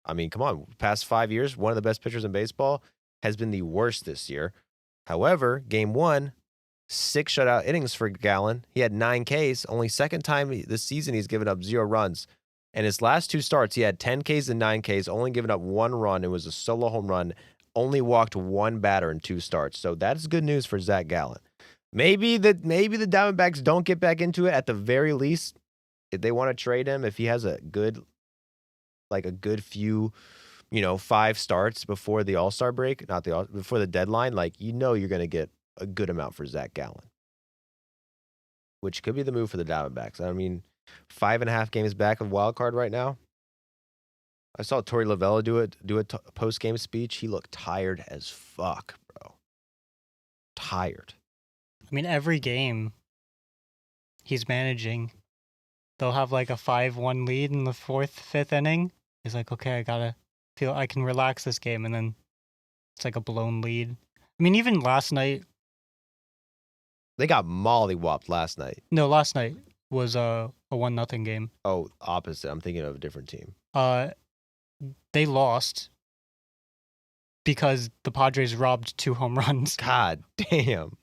I mean, come on, past 5 years, one of the best pitchers in baseball, has been the worst this year. However, game 1, 6 shutout innings for Gallen. He had 9 Ks. Only second time this season he's given up 0 runs. And his last 2 starts, he had 10 Ks and 9 Ks, only given up 1 run. It was a solo home run. Only walked 1 batter in 2 starts. So that's good news for Zach Gallen. Maybe the Diamondbacks don't get back into it at the very least. If they want to trade him, if he has a good few, 5 starts before the All-Star break, before the deadline, you're going to get a good amount for Zach Gallen, which could be the move for the Diamondbacks. I mean, 5.5 games back of wild card right now. I saw Torey Lovullo do a post-game speech. He looked tired as fuck, bro. Tired. I mean, every game he's managing, they'll have like a 5-1 lead in the 4th, 5th inning. He's like, okay, I gotta feel I can relax this game, and then it's like a blown lead. I mean, even last night. They got mollywopped last night. No, last night was a 1-0 game. Oh, opposite. I'm thinking of a different team. They lost because the Padres robbed 2 home runs. God damn.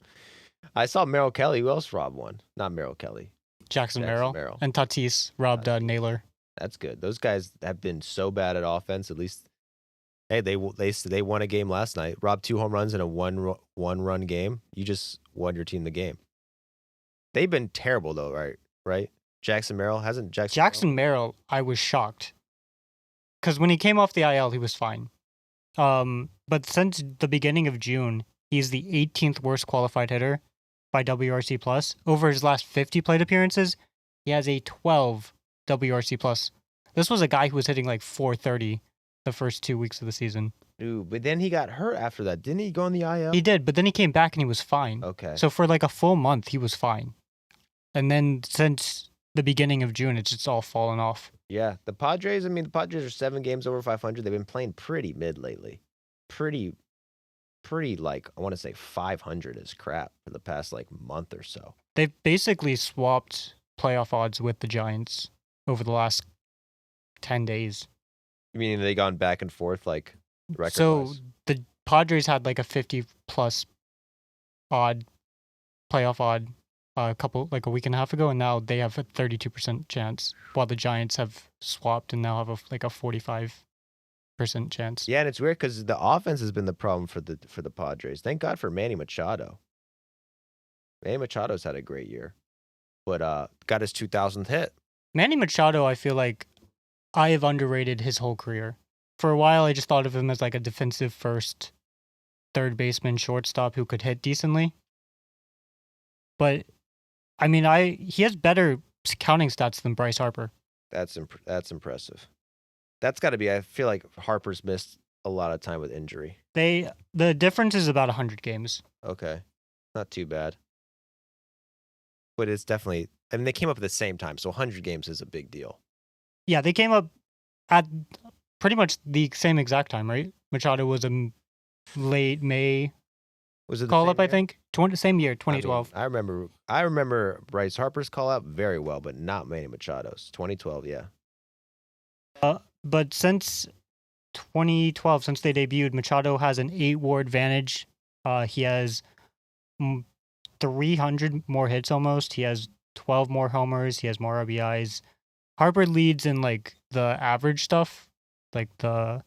I saw Merrill Kelly. Who else robbed one? Not Merrill Kelly. Jackson Merrill. And Tatis robbed Naylor. That's good. Those guys have been so bad at offense. At least, hey, they won a game last night. Robbed 2 home runs in a one-run game. You just won your team the game. They've been terrible though, right? Jackson Merrill hasn't. Jackson Merrill, I was shocked because when he came off the IL, he was fine. But since the beginning of June, he's the 18th worst qualified hitter by WRC plus. Over his last 50 plate appearances, he has a 12 WRC plus. This was a guy who was hitting like 430 the first 2 weeks of the season. Dude, but then he got hurt after that. Didn't he go in the IL? He did, but then he came back and he was fine. Okay. So for like a full month, he was fine. And then since the beginning of June, it's just all fallen off. Yeah, the Padres are 7 games over 500. They've been playing pretty mid lately. Pretty I want to say 500 is crap for the past month or so. They've basically swapped playoff odds with the Giants over the last 10 days. You mean they gone back and forth record-wise? So the Padres had like a 50+ odd playoff odd a week and a half ago, and now they have a 32% chance, while the Giants have swapped and now have a 45% chance. Yeah, and it's weird because the offense has been the problem for the Padres. Thank God for Manny Machado. Manny Machado's had a great year, but got his 2000th hit. Manny Machado, I feel like I have underrated his whole career. For a while, I just thought of him as like a defensive first, third baseman, shortstop who could hit decently. But I mean, he has better counting stats than Bryce Harper. That's impressive. That's got to be. I feel like Harper's missed a lot of time with injury. The difference is about 100 games. Okay, not too bad. But it's definitely. I mean, they came up at the same time, so 100 games is a big deal. Yeah, they came up at pretty much the same exact time, right? Machado was a late May. Was it the call same up? year? I think same year, 2012. I remember Bryce Harper's call up very well, but not Manny Machado's. 2012, yeah. But since 2012, since they debuted, Machado has an 8-WAR advantage. He has 300 more hits almost. He has 12 more homers. He has more RBIs. Harper leads in like the average stuff, like the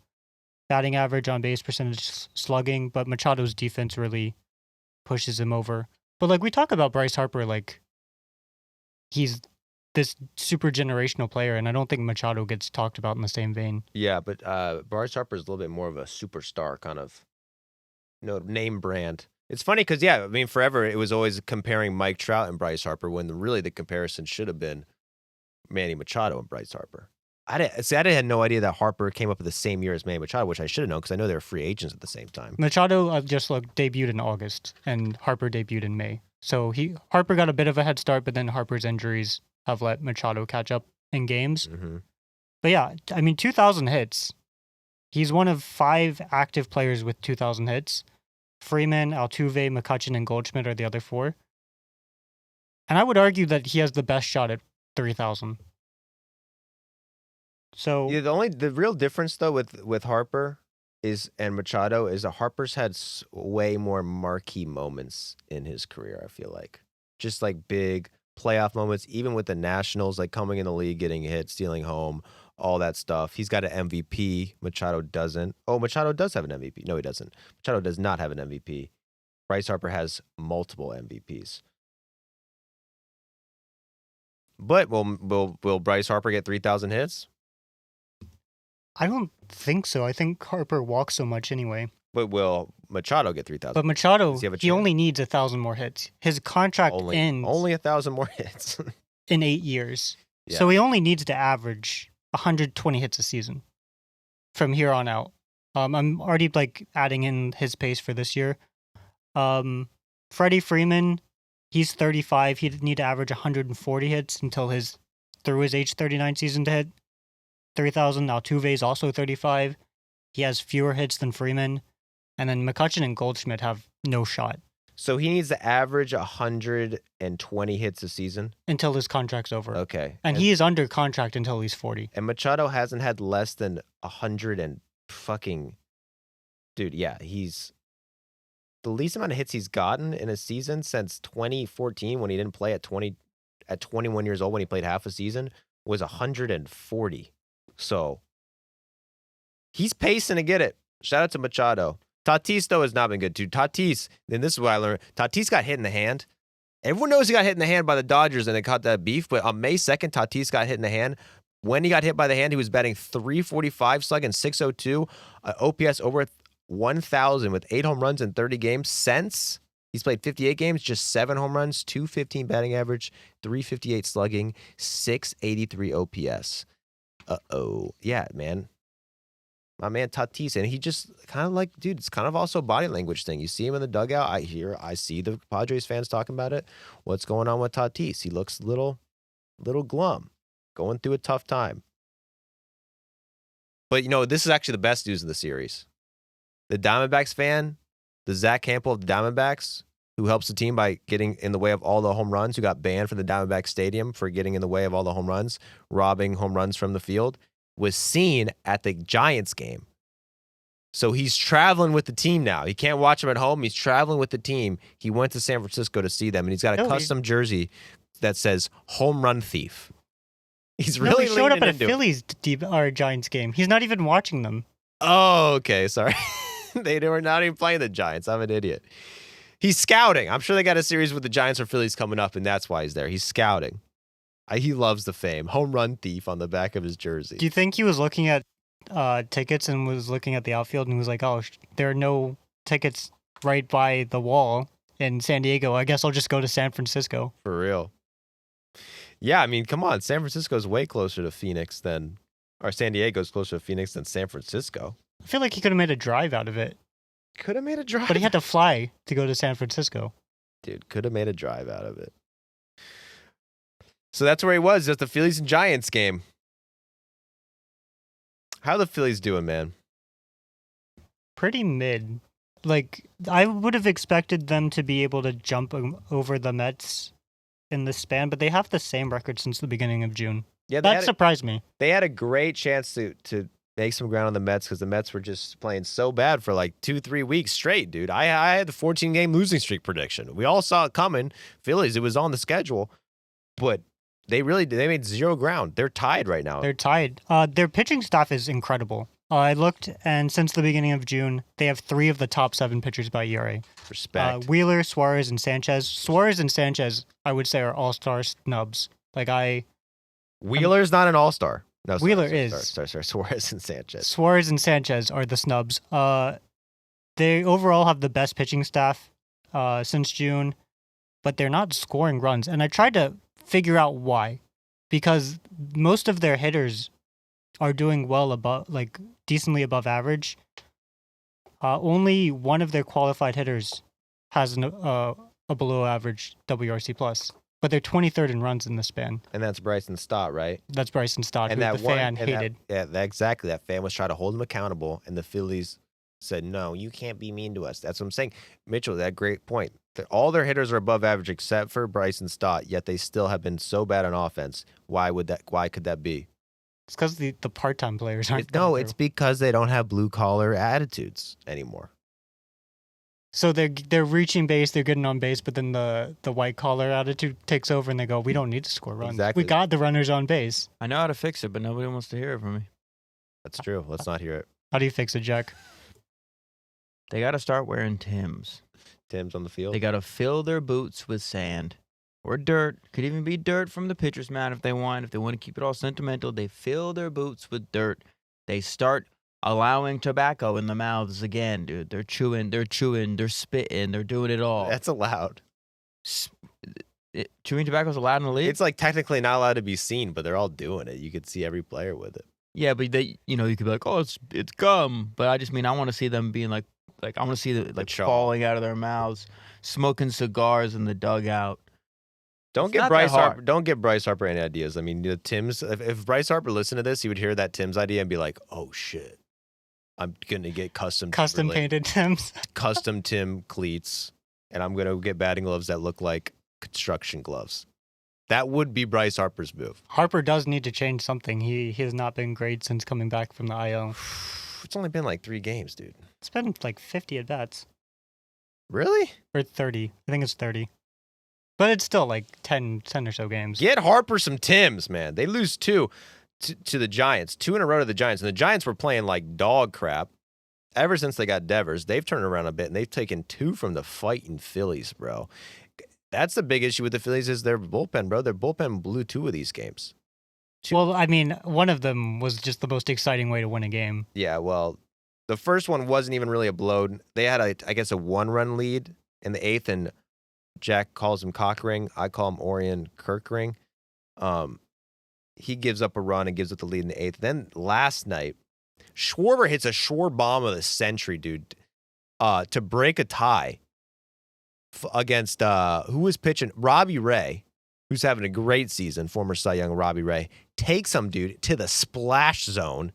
batting average, on base percentage, slugging, but Machado's defense really pushes him over. But like we talk about Bryce Harper, like he's this super generational player, and I don't think Machado gets talked about in the same vein. Yeah, but Bryce Harper is a little bit more of a superstar kind of name brand. It's funny because, yeah, I mean, forever it was always comparing Mike Trout and Bryce Harper when really the comparison should have been Manny Machado and Bryce Harper. I had no idea that Harper came up at the same year as Manny Machado, which I should have known because I know they were free agents at the same time. Machado debuted in August, and Harper debuted in May. So Harper got a bit of a head start, but then Harper's injuries have let Machado catch up in games. Mm-hmm. But yeah, I mean, 2,000 hits. He's one of 5 active players with 2,000 hits. Freeman, Altuve, McCutchen, and Goldschmidt are the other 4. And I would argue that he has the best shot at 3,000. So Yeah, the real difference though with Harper and Machado is that Harper's had way more marquee moments in his career. I feel like just like big playoff moments, even with the Nationals, like coming in the league, getting hit, stealing home, all that stuff. He's got an MVP. Machado doesn't. Oh, Machado does have an MVP. No, he doesn't. Machado does not have an MVP. Bryce Harper has multiple MVPs. But will Bryce Harper get 3,000 hits? I don't think so. I think Harper walks so much anyway. But will Machado get 3,000? But Machado, Does he have a he chance? only needs 1,000 more hits. His contract ends only 1,000 more hits. in 8 years. Yeah. So he only needs to average 120 hits a season from here on out. I'm already like adding in his pace for this year. Freddie Freeman, he's 35. He'd need to average 140 hits through his age 39 season to hit 3,000. Altuve is also 35. He has fewer hits than Freeman. And then McCutchen and Goldschmidt have no shot. So he needs to average 120 hits a season? Until his contract's over. Okay. And he is under contract until he's 40. And Machado hasn't had less than 100 and fucking... Dude, yeah, he's... The least amount of hits he's gotten in a season since 2014 when he didn't play at 21 years old when he played half a season was 140. So he's pacing to get it. Shout out to Machado. Tatis, though, has not been good, too. Tatis, and this is what I learned. Tatis got hit in the hand. Everyone knows he got hit in the hand by the Dodgers and they caught that beef, but on May 2nd, Tatis got hit in the hand. When he got hit by the hand, he was batting .345, slugging .602, OPS over 1,000 with 8 home runs in 30 games. Since he's played 58 games, just 7 home runs, .215 batting average, .358 slugging, .683 OPS. Yeah, man. My man Tatis, and he just kind of like, dude, it's kind of also a body language thing. You see him in the dugout. I see the Padres fans talking about it. What's going on with Tatis? He looks little glum, going through a tough time. But, this is actually the best news of the series. The Diamondbacks fan, the Zach Campbell of the Diamondbacks, who helps the team by getting in the way of all the home runs, who got banned from the Diamondback Stadium for getting in the way of all the home runs, robbing home runs from the field, was seen at the Giants game. So he's traveling with the team now. He can't watch them at home. He's traveling with the team. He went to San Francisco to see them, and he's got a custom jersey that says "Home Run Thief." He showed up at a Phillies or Giants game. He's not even watching them. Oh, okay. Sorry. They were not even playing the Giants. I'm an idiot. He's scouting. I'm sure they got a series with the Giants or Phillies coming up, and that's why he's there. He's scouting. He loves the fame. Home Run Thief on the back of his jersey. Do you think he was looking at tickets and was looking at the outfield and was like, oh, there are no tickets right by the wall in San Diego. I guess I'll just go to San Francisco. For real. Yeah, I mean, come on. San Francisco's way closer to Phoenix San Diego's closer to Phoenix than San Francisco. I feel like he could have made a drive out of it. Could have made a drive. But he had to fly to go to San Francisco. Dude, could have made a drive out of it. So that's where he was, just the Phillies and Giants game. How are the Phillies doing, man? Pretty mid. Like, I would have expected them to be able to jump over the Mets in this span, but they have the same record since the beginning of June. Yeah, that surprised me. They had a great chance to make some ground on the Mets because the Mets were just playing so bad for like 2-3 weeks straight, dude. I had the 14-game losing streak prediction. We all saw it coming. Phillies, it was on the schedule, but they made zero ground. They're tied right now. They're tied. Their pitching staff is incredible. I looked, and since the beginning of June, they have 3 of the top 7 pitchers by ERA. Respect. Wheeler, Suarez, and Sanchez. Suarez and Sanchez, I would say, are all-star snubs. Wheeler's not an all-star. No, Wheeler is. Sorry. Suarez and Sanchez. Suarez and Sanchez are the snubs. They overall have the best pitching staff since June, but they're not scoring runs. And I tried to figure out why, because most of their hitters are doing well above, decently above average. Only one of their qualified hitters has a below average WRC plus. but they're 23rd in runs in the span. And that's Bryson Stott, right? That's Bryson Stott, And who that the fan hated. Exactly. That fan was trying to hold him accountable, and the Phillies said, "No, you can't be mean to us." That's what I'm saying, Mitchell. That great point. All their hitters are above average except for Bryson Stott, yet they still have been so bad on offense. Why could that be? It's because the part-time players aren't. It's because they don't have blue collar attitudes anymore. So they're reaching base, they're getting on base, but then the white collar attitude takes over, and they go, "We don't need to score runs. Exactly. We got the runners on base." I know how to fix it, but nobody wants to hear it from me. That's true. Let's not hear it. How do you fix it, Jack? They got to start wearing Timbs. Tim's on the field. They got to fill their boots with sand or dirt. Could even be dirt from the pitcher's mound if they want. If they want to keep it all sentimental, they fill their boots with dirt. They start allowing tobacco in the mouths again, dude. They're chewing, they're spitting, they're doing it all. That's allowed. Chewing tobacco is allowed in the league? It's like technically not allowed to be seen, but they're all doing it. You could see every player with it. Yeah, but they, you could be like, "Oh, it's gum," but I just mean I want to see them being like I want to see the falling out of their mouths, smoking cigars in the dugout. Don't get Bryce Harper any ideas. I mean, the Tim's. If Bryce Harper listened to this, he would hear that Tim's idea and be like, "Oh shit, I'm gonna get custom painted Timbs, custom Tim cleats, and I'm gonna get batting gloves that look like construction gloves." That would be Bryce Harper's move. Harper does need to change something. He has not been great since coming back from the IL. It's only been like 3 games, dude. It's been like 50 at bats. Really? Or 30. I think it's 30. But it's still like 10 or so games. Get Harper some Tims, man. They lose 2 to the Giants. 2 in a row to the Giants. And the Giants were playing like dog crap. Ever since they got Devers, they've turned around a bit, and they've taken 2 from the fighting Phillies, bro. That's the big issue with the Phillies is their bullpen, bro. Their bullpen blew 2 of these games. Well, I mean, one of them was just the most exciting way to win a game. Yeah, well, the first one wasn't even really a blow. They had, I guess, a 1-run lead in the 8th, and Jack calls him Cockring. I call him Orion Kirkring. He gives up a run and gives up the lead in the 8th. Then last night, Schwarber hits a Schwarber bomb of the century, dude, to break a tie against who was pitching? Robbie Ray, who's having a great season, former Cy Young Robbie Ray, takes him, dude, to the splash zone.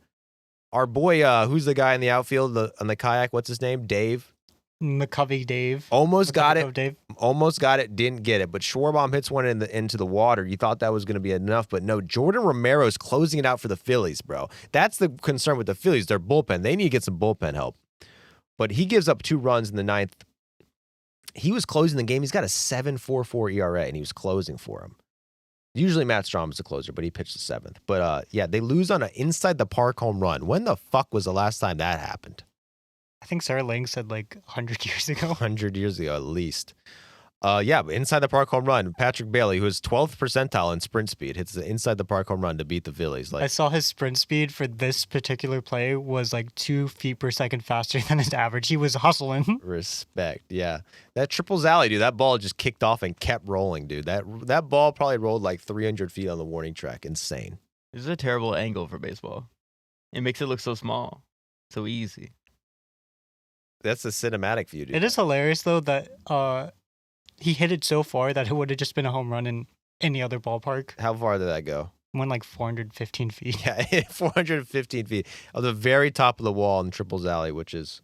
Our boy, who's the guy in the outfield on the kayak? What's his name? Dave? McCovey Dave. Almost got it. Dave. Almost got it. Didn't get it. But Schwarber hits one into the water. You thought that was going to be enough, but no. Jordan Romero's closing it out for the Phillies, bro. That's the concern with the Phillies. Their bullpen. They need to get some bullpen help. But he gives up 2 runs in the 9th. He was closing the game. He's got a 7.44 ERA, and he was closing for him. Usually Matt Strom's the closer, but he pitched the 7th. But yeah, they lose on an inside the park home run. When the fuck was the last time that happened? I think Sarah Lang said like 100 years ago. 100 years ago, at least. Yeah, but inside the park home run. Patrick Bailey, who is 12th percentile in sprint speed, hits the inside the park home run to beat the Phillies. I saw his sprint speed for this particular play was like 2 feet per second faster than his average. He was hustling. Respect, yeah. That triples alley, dude. That ball just kicked off and kept rolling, dude. That ball probably rolled like 300 feet on the warning track. Insane. This is a terrible angle for baseball. It makes it look so small, so easy. That's a cinematic view, dude. It is hilarious though that he hit it so far that it would have just been a home run in any other ballpark. How far did that go? Went like 415 feet. Yeah, 415 feet. On the very top of the wall in Triples Alley, which is,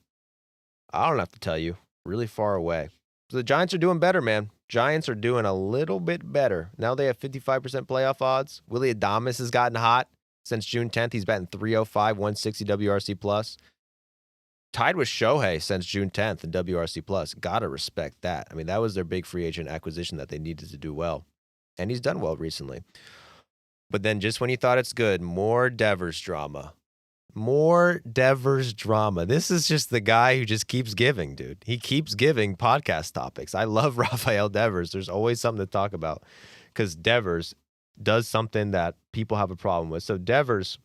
I don't have to tell you, really far away. So the Giants are doing better, man. Giants are doing a little bit better. Now they have 55% playoff odds. Willie Adames has gotten hot since June 10th. He's batting 305, 160 WRC plus. Tied with Shohei since June 10th in WRC plus. Gotta respect that. I mean, that was their big free agent acquisition that they needed to do well. And he's done well recently. But then just when you thought it's good, more Devers drama. More Devers drama. This is just the guy who just keeps giving, dude. He keeps giving podcast topics. I love Rafael Devers. There's always something to talk about because Devers does something that people have a problem with. So Devers,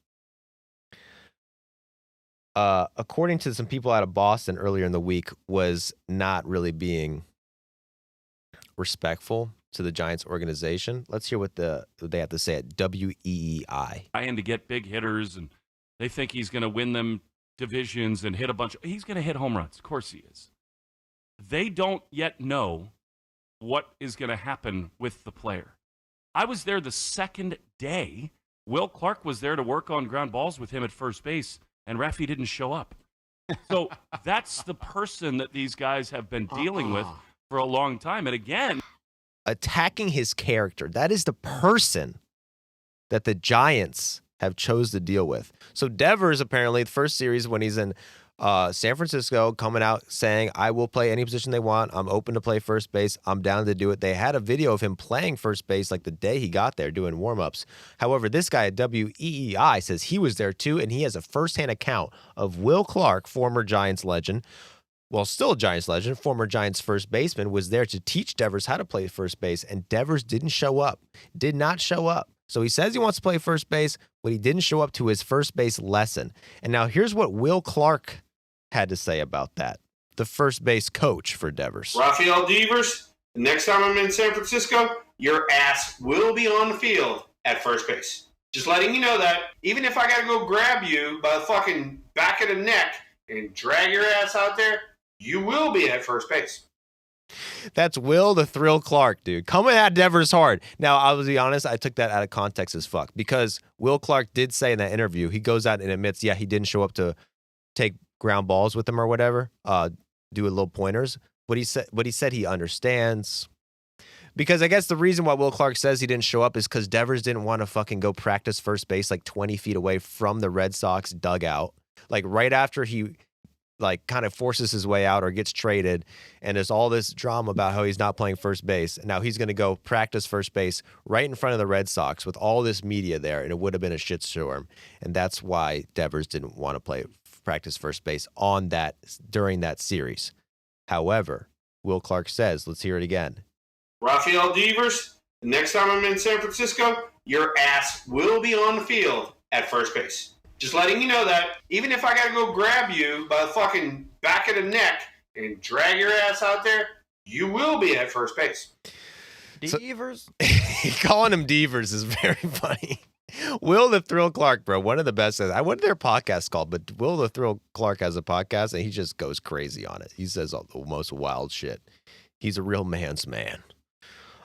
according to some people out of Boston earlier in the week, was not really being respectful to the Giants organization. Let's hear what they have to say at WEEI. Trying to get big hitters, and they think he's going to win them divisions and hit a bunch. He's going to hit home runs. Of course he is. They don't yet know what is going to happen with the player. I was there the second day. Will Clark was there to work on ground balls with him at first base, and Rafi didn't show up. So that's the person that these guys have been dealing with for a long time. And again, attacking his character. That is the person that the Giants have chose to deal with. So Devers, apparently, the first series when he's in San Francisco, coming out saying, I will play any position they want. I'm open to play first base. I'm down to do it. They had a video of him playing first base like the day he got there doing warm-ups. However, this guy at WEEI says he was there too, and he has a firsthand account of Will Clark, former Giants legend, well, still a Giants legend, former Giants first baseman, was there to teach Devers how to play first base, and Devers didn't show up, did not show up. So he says he wants to play first base, but he didn't show up to his first base lesson. And now here's what Will Clark had to say about that, the first base coach for Devers. Rafael Devers, the next time I'm in San Francisco, your ass will be on the field at first base. Just letting you know that. Even if I got to go grab you by the fucking back of the neck and drag your ass out there, you will be at first base. That's Will the Thrill Clark, dude. Coming at Devers hard. Now, I'll be honest, I took that out of context as fuck because Will Clark did say in that interview, he goes out and admits, yeah, he didn't show up to take ground balls with him or whatever, do a little pointers. But he said he understands. Because I guess the reason why Will Clark says he didn't show up is because Devers didn't want to fucking go practice first base like 20 feet away from the Red Sox dugout. Like right after he like kind of forces his way out or gets traded, and there's all this drama about how he's not playing first base. And now he's going to go practice first base right in front of the Red Sox with all this media there, and it would have been a shitstorm. And that's why Devers didn't want to practice first base during that series. However, Will Clark says, let's hear it again. Rafael Devers, the next time I'm in San Francisco, your ass will be on the field at first base. Just letting you know that. Even if I got to go grab you by the fucking back of the neck and drag your ass out there, you will be at first base. Devers? Calling him Devers is very funny. Will the Thrill Clark, bro, one of the best. I wonder their podcast called, but Will the Thrill Clark has a podcast, and he just goes crazy on it. He says all the most wild shit. He's a real man's man.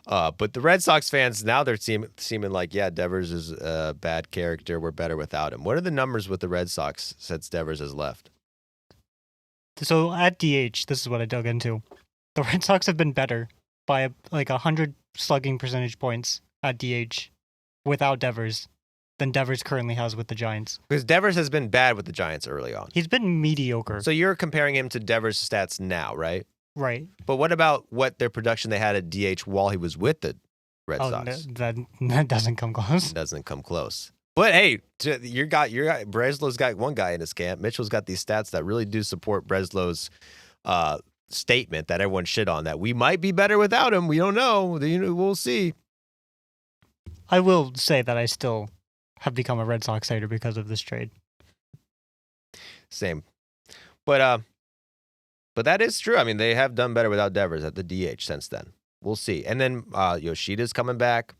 But the Red Sox fans, now they're seeming like, yeah, Devers is a bad character. We're better without him. What are the numbers with the Red Sox since Devers has left? So at DH, this is what I dug into. The Red Sox have been better by like 100 slugging percentage points at DH without Devers than Devers currently has with the Giants. Because Devers has been bad with the Giants early on. He's been mediocre. So you're comparing him to Devers' stats now, right? Right. But what about what their production they had at DH while he was with the Red Sox? That doesn't come close. Doesn't come close. But hey, your guy Breslow's got one guy in his camp. Mitchell's got these stats that really do support Breslow's statement that everyone shit on, that we might be better without him. We don't know. We'll see. I will say that I still have become a Red Sox hater because of this trade. Same. But that is true. I mean, they have done better without Devers at the DH since then. We'll see. And then Yoshida's coming back.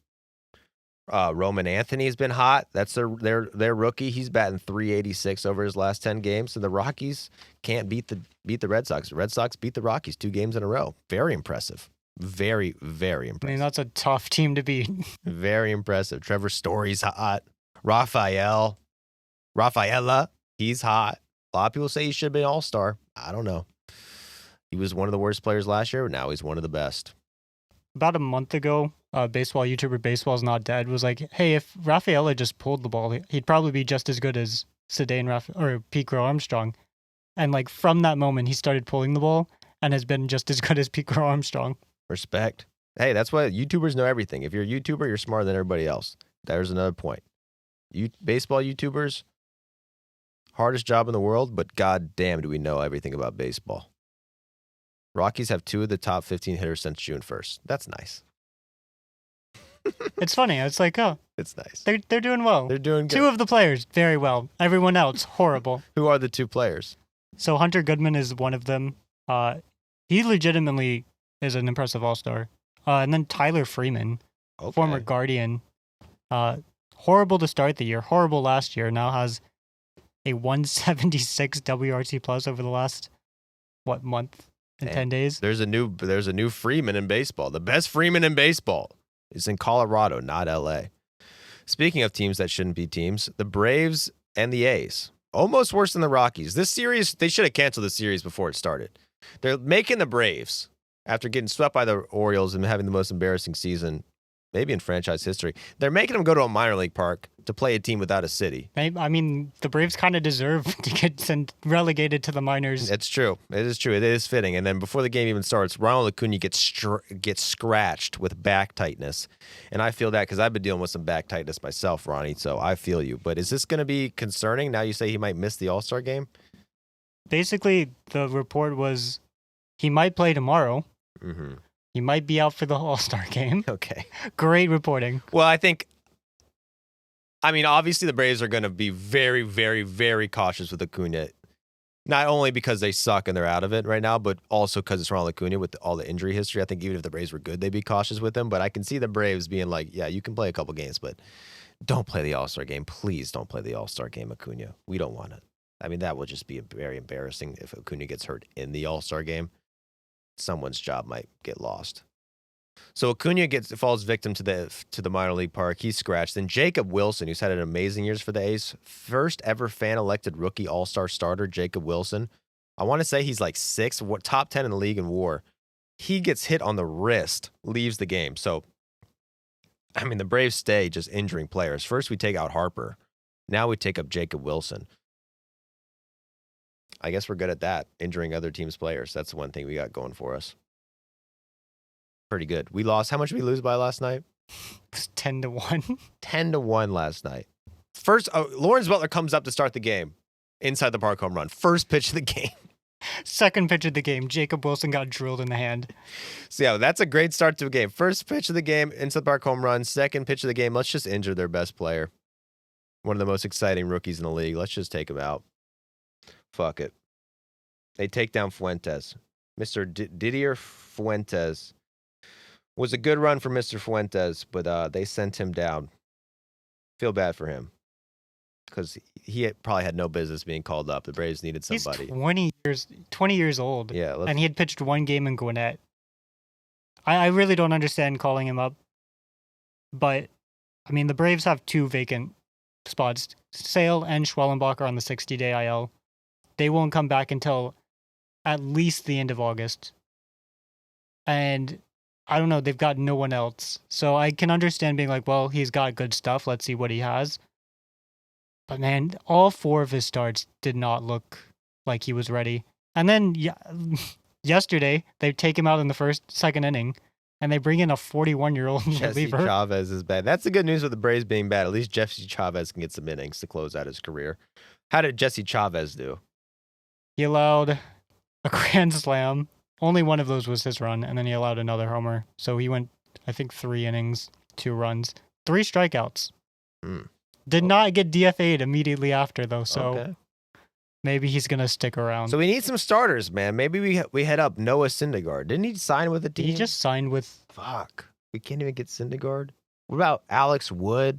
Roman Anthony's been hot. That's their rookie. He's batting .386 over his last 10 games. And the Rockies can't beat the Red Sox. The Red Sox beat the Rockies 2 games in a row. Very impressive. Very, very impressive. I mean, that's a tough team to beat. Very impressive. Trevor Story's hot. Rafaela, he's hot. A lot of people say he should be an all-star. I don't know. He was one of the worst players last year, but now he's one of the best. About a month ago, baseball YouTuber Baseball's Not Dead was like, hey, if Rafaela just pulled the ball, he'd probably be just as good as or Pete Crow Armstrong. And like from that moment, he started pulling the ball and has been just as good as Pete Crow Armstrong. Respect. Hey, that's why YouTubers know everything. If you're a YouTuber, you're smarter than everybody else. There's another point. Baseball YouTubers, hardest job in the world, but god damn do we know everything about baseball. Rockies have 2 of the top 15 hitters since June 1st. That's nice. It's funny. It's like, oh, it's nice. They're doing well. They're doing good. 2 of the players, very well. Everyone else, horrible. Who are the 2 players? So Hunter Goodman is one of them. He legitimately is an impressive all-star. And then Tyler Freeman, former Guardian. Horrible to start the year, horrible last year. Now has a 176 WRC plus over the last, month in 10 days. There's a new Freeman in baseball. The best Freeman in baseball is in Colorado, not LA. Speaking of teams that shouldn't be teams, the Braves and the A's. Almost worse than the Rockies. This series, they should have canceled the series before it started. They're making the Braves, after getting swept by the Orioles and having the most embarrassing season, maybe in franchise history, they're making them go to a minor league park to play a team without a city. I mean, the Braves kind of deserve to get relegated to the minors. It's true. It is true. It is fitting. And then before the game even starts, Ronald Acuna gets scratched with back tightness. And I feel that because I've been dealing with some back tightness myself, Ronnie, so I feel you. But is this going to be concerning? Now you say he might miss the All-Star game? Basically, the report was he might play tomorrow. Mm-hmm. He might be out for the All-Star game. Okay. Great reporting. Well, I mean, obviously the Braves are going to be very, very, very cautious with Acuna. Not only because they suck and they're out of it right now, but also because it's Ronald Acuna with all the injury history. I think even if the Braves were good, they'd be cautious with him. But I can see the Braves being like, yeah, you can play a couple games, but don't play the All-Star game. Please don't play the All-Star game, Acuna. We don't want it. I mean, that would just be very embarrassing if Acuna gets hurt in the All-Star game. Someone's job might get lost. So Acuna falls victim to the minor league park. He's scratched. Then Jacob Wilson, who's had an amazing years for the A's, first ever fan-elected rookie all-star starter, Jacob Wilson. I want to say he's like top 10 in the league in WAR. He gets hit on the wrist, leaves the game. So, I mean, the Braves stay just injuring players. First we take out Harper. Now we take up Jacob Wilson. I guess we're good at that, injuring other teams' players. That's the one thing we got going for us. Pretty good. We lost. How much did we lose by last night? It was 10-1. 10-1 last night. First, Lawrence Butler comes up to start the game. Inside the park home run. First pitch of the game. Second pitch of the game, Jacob Wilson got drilled in the hand. So, yeah, that's a great start to a game. First pitch of the game, inside the park home run. Second pitch of the game, let's just injure their best player. One of the most exciting rookies in the league. Let's just take him out. Fuck it. They take down Fuentes. Mr. Didier Fuentes. Was a good run for Mr. Fuentes, but they sent him down. Feel bad for him. Because he probably had no business being called up. The Braves needed somebody. He's 20 years old. Yeah, and he had pitched one game in Gwinnett. I really don't understand calling him up. But, I mean, the Braves have 2 vacant spots. Sale and Schwellenbach are on the 60-day IL. They won't come back until at least the end of August. And I don't know, they've got no one else. So I can understand being like, well, he's got good stuff. Let's see what he has. But man, all 4 of his starts did not look like he was ready. And then yesterday, they take him out in the second inning, and they bring in a 41-year-old Jesse reliever. Chavez is bad. That's the good news with the Braves being bad. At least Jesse Chavez can get some innings to close out his career. How did Jesse Chavez do? He allowed a grand slam. Only one of those was his run, and then he allowed another homer. So he went, I think, 3 innings, 2 runs, 3 strikeouts. Did not get DFA'd immediately after, though, so maybe he's going to stick around. So we need some starters, man. Maybe we head up Noah Syndergaard. Didn't he sign with a team? He just signed with... Fuck. We can't even get Syndergaard. What about Alex Wood?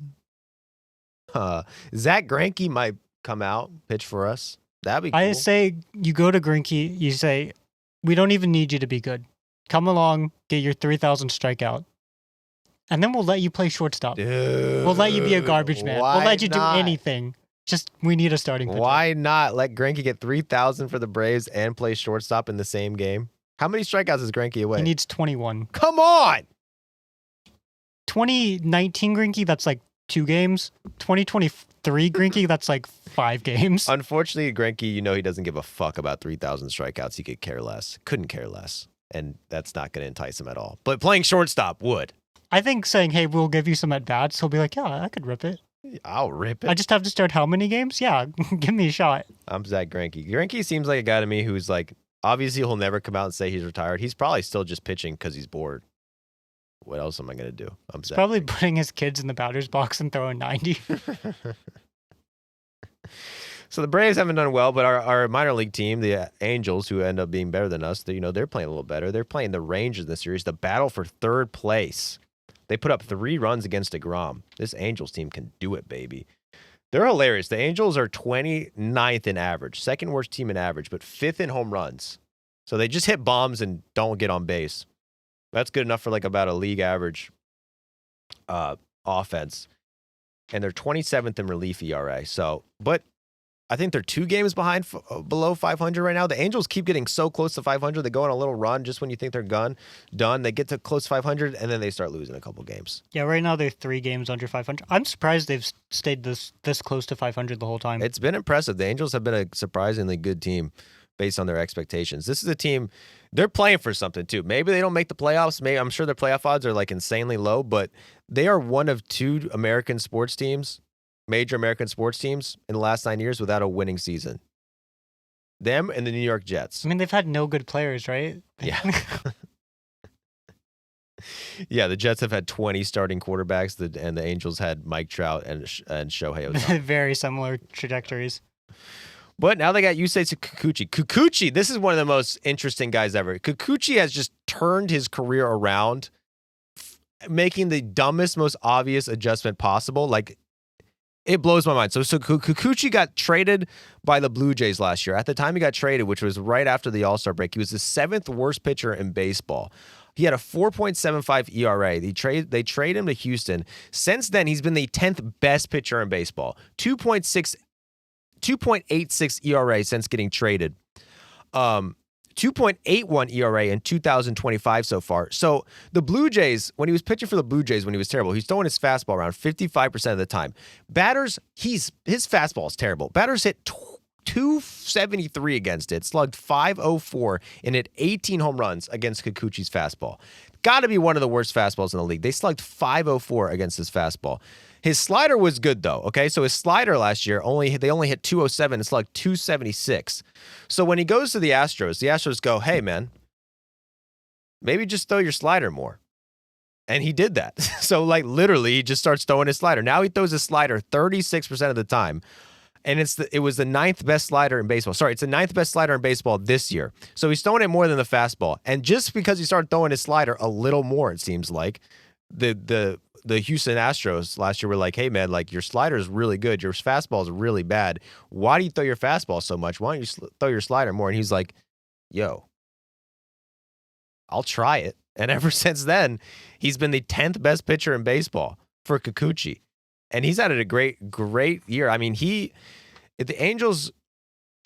Zach Greinke might come out, pitch for us. That'd be cool. I say you go to Greinke, you say, we don't even need you to be good. Come along, get your 3,000 strikeout. And then we'll let you play shortstop. Dude, we'll let you be a garbage man. We'll let you do anything. Just, we need a starting pitcher. Why not let Greinke get 3,000 for the Braves and play shortstop in the same game? How many strikeouts is Greinke away? He needs 21. Come on! 2019 Greinke, that's like 2 games. 2023 Greinke, that's like 5 games. Unfortunately, Greinke, he doesn't give a fuck about 3,000 strikeouts. He could care less. Couldn't care less. And that's not going to entice him at all. But playing shortstop would. I think saying, hey, we'll give you some at-bats, he'll be like, yeah, I could rip it. I'll rip it. I just have to start how many games? Yeah, give me a shot. I'm Zach Greinke. Greinke seems like a guy to me who's like, obviously he'll never come out and say he's retired. He's probably still just pitching because he's bored. What else am I going to do? He's probably putting his kids in the batter's box and throwing 90. So the Braves haven't done well, but our minor league team, the Angels, who end up being better than us, they're playing a little better. They're playing the Rangers in the series, the battle for 3rd place. They put up 3 runs against DeGrom. This Angels team can do it, baby. They're hilarious. The Angels are 29th in average, 2nd worst team in average, but 5th in home runs. So they just hit bombs and don't get on base. That's good enough for like about a league average offense. And they're 27th in relief ERA. So, but I think they're 2 games behind below 500 right now. The Angels keep getting so close to 500. They go on a little run just when you think they're done. They get to close to 500, and then they start losing a couple games. Yeah, right now they're 3 games under 500. I'm surprised they've stayed this close to 500 the whole time. It's been impressive. The Angels have been a surprisingly good team based on their expectations. This is a team, they're playing for something too. Maybe they don't make the playoffs. Maybe I'm sure their playoff odds are like insanely low, but they are one of 2 American sports teams, major American sports teams in the last 9 years without a winning season. Them and the New York Jets. I mean, they've had no good players, right? Yeah. Yeah, the Jets have had 20 starting quarterbacks, and the Angels had Mike Trout and Shohei Ohtani. Very similar trajectories. But now they got Yusei Kikuchi. Kikuchi, this is one of the most interesting guys ever. Kikuchi has just turned his career around, making the dumbest, most obvious adjustment possible. Like, it blows my mind. So Kikuchi got traded by the Blue Jays last year. At the time he got traded, which was right after the All-Star break, he was the 7th worst pitcher in baseball. He had a 4.75 ERA. They trade him to Houston. Since then, he's been the 10th best pitcher in baseball. 2.86 ERA since getting traded. 2.81 ERA in 2025 so far. So the Blue Jays, when he was pitching for the Blue Jays when he was terrible, he's throwing his fastball around 55% of the time. Batters, his fastball is terrible. Batters hit 273 against it, slugged 504, and hit 18 home runs against Kikuchi's fastball. Got to be one of the worst fastballs in the league. They slugged 504 against his fastball. His slider was good, though, okay? So his slider last year, they only hit 207 and slugged 276. So when he goes to the Astros go, hey, man, maybe just throw your slider more. And he did that. So, like, literally, he just starts throwing his slider. Now he throws his slider 36% of the time. And it was the 9th best slider in baseball. Sorry, it's the 9th best slider in baseball this year. So he's throwing it more than the fastball. And just because he started throwing his slider a little more, it seems like, the Houston Astros last year were like, hey, man, like, your slider is really good. Your fastball is really bad. Why do you throw your fastball so much? Why don't you throw your slider more? And he's like, yo, I'll try it. And ever since then, he's been the 10th best pitcher in baseball for Kikuchi. And he's had a great year. I mean, the Angels,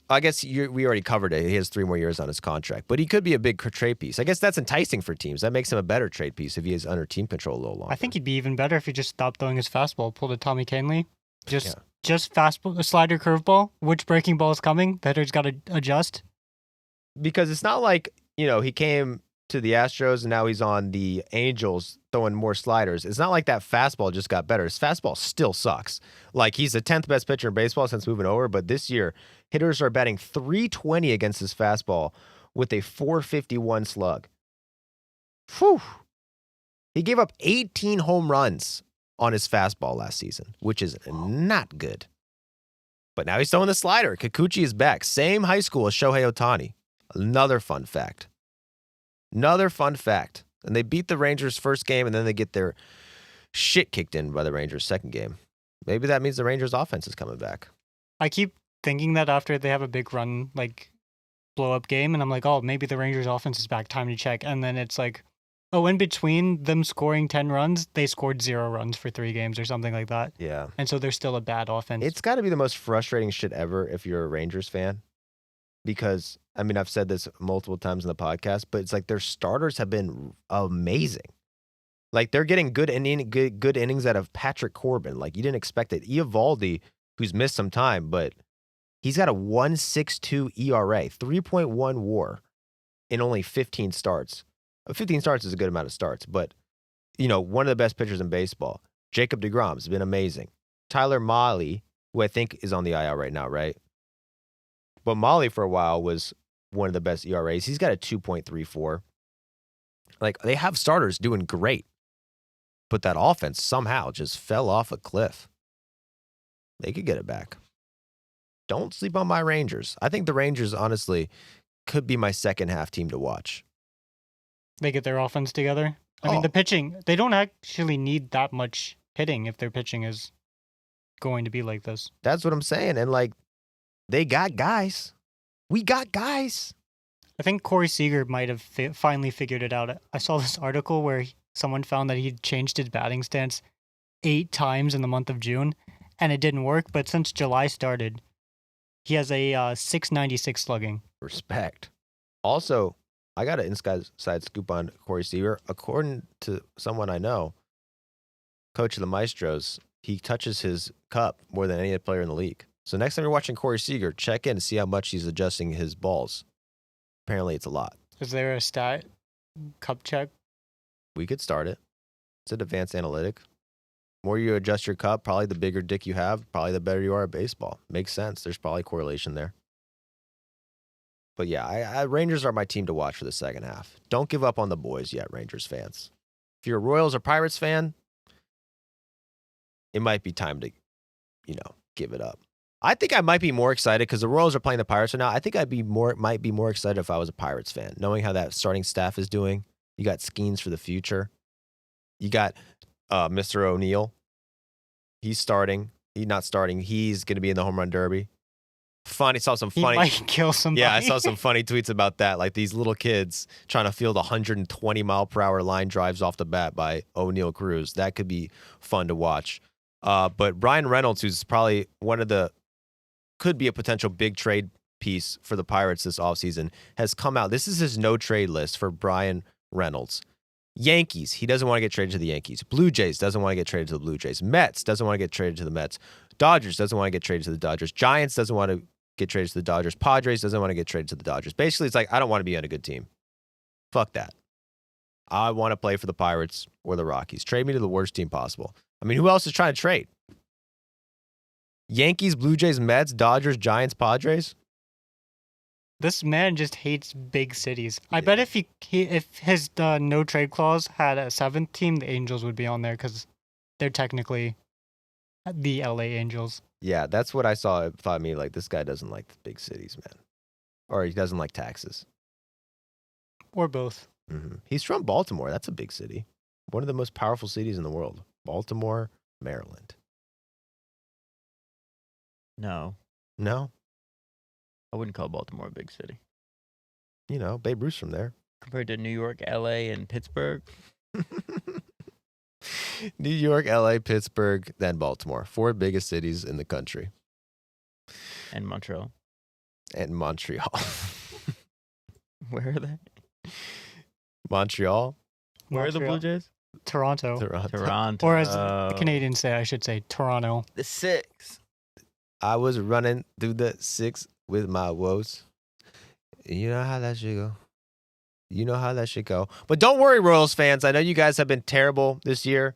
I guess we already covered it. He has 3 more years on his contract, but he could be a big trade piece. I guess that's enticing for teams. That makes him a better trade piece if he is under team control a little longer. I think he'd be even better if he just stopped throwing his fastball, pulled a Tommy Kahnle, just fastball, a slider, curveball. Which breaking ball is coming? The hitter's got to adjust. Because it's not like, he came to the Astros and now he's on the Angels throwing more sliders. It's not like that fastball just got better. His fastball still sucks. Like, he's the 10th best pitcher in baseball since moving over, but this year hitters are batting .320 against his fastball with a .451 slug. Whew. He gave up 18 home runs on his fastball last season, which is not good. But now he's throwing the slider. Kikuchi is back. Same high school as Shohei Ohtani. Another fun fact. And they beat the Rangers first game, and then they get their shit kicked in by the Rangers second game. Maybe that means the Rangers offense is coming back. I keep thinking that after they have a big run, like, blow-up game, and I'm like, oh, maybe the Rangers offense is back, time to check. And then it's like, oh, in between them scoring 10 runs, they scored 0 runs for 3 games or something like that. Yeah. And so they're still a bad offense. It's got to be the most frustrating shit ever if you're a Rangers fan. Because, I mean, I've said this multiple times in the podcast, but it's like their starters have been amazing. Like, they're getting good innings out of Patrick Corbin. Like, you didn't expect it. Eovaldi, who's missed some time, but he's got a 1.62 ERA, 3.1 WAR in only 15 starts. 15 starts is a good amount of starts, but, one of the best pitchers in baseball. Jacob deGrom has been amazing. Tyler Mahle, who I think is on the IL right now, right? But Mahle for a while was one of the best ERAs. He's got a 2.34. Like, they have starters doing great, but that offense somehow just fell off a cliff. They could get it back. Don't sleep on my Rangers. I think the Rangers, honestly, could be my second half team to watch. They get their offense together. I mean, the pitching, they don't actually need that much hitting if their pitching is going to be like this. That's what I'm saying. And, like, they got guys. We got guys. I think Corey Seager might have finally figured it out. I saw this article where someone found that he'd changed his batting stance 8 times in the month of June, and it didn't work. But since July started, he has a 696 slugging. Respect. Also, I got an inside scoop on Corey Seager. According to someone I know, coach of the Maestros, he touches his cup more than any other player in the league. So next time you're watching Corey Seager, check in and see how much he's adjusting his balls. Apparently, it's a lot. Is there a stat cup check? We could start it. It's an advanced analytic. More you adjust your cup, probably the bigger dick you have, probably the better you are at baseball. Makes sense. There's probably correlation there. But yeah, Rangers are my team to watch for the second half. Don't give up on the boys yet, Rangers fans. If you're a Royals or Pirates fan, it might be time to, give it up. I think I might be more excited because the Royals are playing the Pirates right now. I think might be more excited if I was a Pirates fan, knowing how that starting staff is doing. You got Skeens for the future. You got Mr. O'Neill. He's starting. He's not starting. He's going to be in the home run derby. Funny, saw some funny. He might kill somebody. Yeah, I saw some funny tweets about that. Like these little kids trying to field 120 mile per hour line drives off the bat by O'Neill Cruz. That could be fun to watch. But Brian Reynolds, who's probably could be a potential big trade piece for the Pirates this offseason, has come out. This is his no trade list for Brian Reynolds. Yankees, he doesn't want to get traded to the Yankees. Blue Jays doesn't want to get traded to the Blue Jays. Mets doesn't want to get traded to the Mets. Dodgers doesn't want to get traded to the Dodgers. Giants doesn't want to get traded to the Dodgers. Padres doesn't want to get traded to the Dodgers. Basically, it's like, I don't want to be on a good team. Fuck that. I want to play for the Pirates or the Rockies. Trade me to the worst team possible. I mean, who else is trying to trade? Yankees, Blue Jays, Mets, Dodgers, Giants, Padres? This man just hates big cities. I bet if his no trade clause had a 7th team, the Angels would be on there because they're technically the LA Angels. Yeah, that's what I saw. It thought me like, this guy doesn't like the big cities, man. Or he doesn't like taxes. Or both. Mm-hmm. He's from Baltimore. That's a big city. One of the most powerful cities in the world. Baltimore, Maryland. No, No? I wouldn't call Baltimore a big city. Babe Ruth's from there. Compared to New York, LA, and Pittsburgh. New York, LA, Pittsburgh, then Baltimore. 4 biggest cities in the country. And Montreal. And Montreal. Where are they? Montreal? Where are the Blue Jays? Toronto. Toronto. Or as the Canadians say, I should say Toronto. The 6. I was running through the 6 with my woes. You know how that should go. But don't worry, Royals fans. I know you guys have been terrible this year.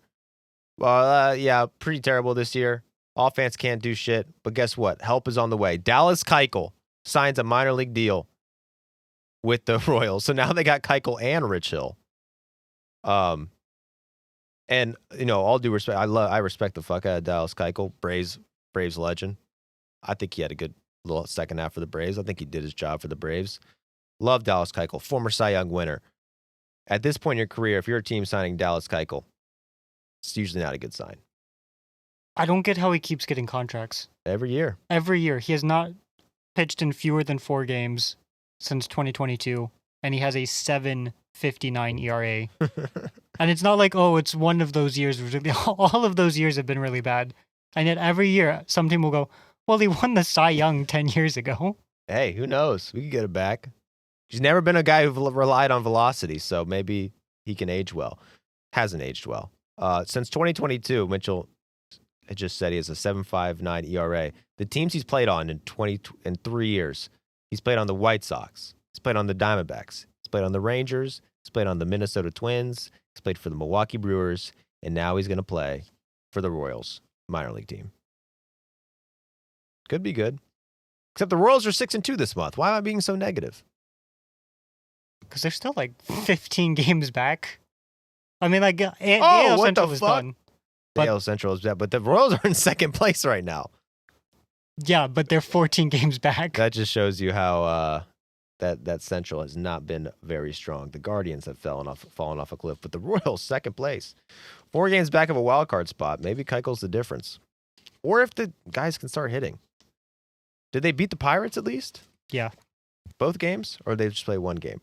Well, yeah, pretty terrible this year. Offense can't do shit. But guess what? Help is on the way. Dallas Keuchel signs a minor league deal with the Royals. So now they got Keuchel and Rich Hill. And all due respect, I respect the fuck out of Dallas Keuchel, Braves legend. I think he had a good little second half for the Braves. I think he did his job for the Braves. Love Dallas Keuchel, former Cy Young winner. At this point in your career, if you're a team signing Dallas Keuchel, it's usually not a good sign. I don't get how he keeps getting contracts. Every year. He has not pitched in fewer than 4 games since 2022, and he has a 7.59 ERA. And it's not like, it's one of those years. All of those years have been really bad. And yet every year, some team will go, well, he won the Cy Young 10 years ago. Hey, who knows? We could get it back. He's never been a guy who relied on velocity, so maybe he can age well. Hasn't aged well. Since 2022, Mitchell had just said he has a 7.59 ERA. The teams he's played on in 3 years, he's played on the White Sox. He's played on the Diamondbacks. He's played on the Rangers. He's played on the Minnesota Twins. He's played for the Milwaukee Brewers. And now he's going to play for the Royals minor league team. Could be good. Except the Royals are 6-2 this month. Why am I being so negative? Because they're still like 15 games back. I mean, like, the AL Central is done. The AL Central is done, but the Royals are in second place right now. Yeah, but they're 14 games back. That just shows you how that Central has not been very strong. The Guardians have fallen off a cliff, but the Royals, second place. 4 games back of a wild card spot. Maybe Keuchel's the difference. Or if the guys can start hitting. Did they beat the Pirates at least? Yeah. Both games, or they just play one game?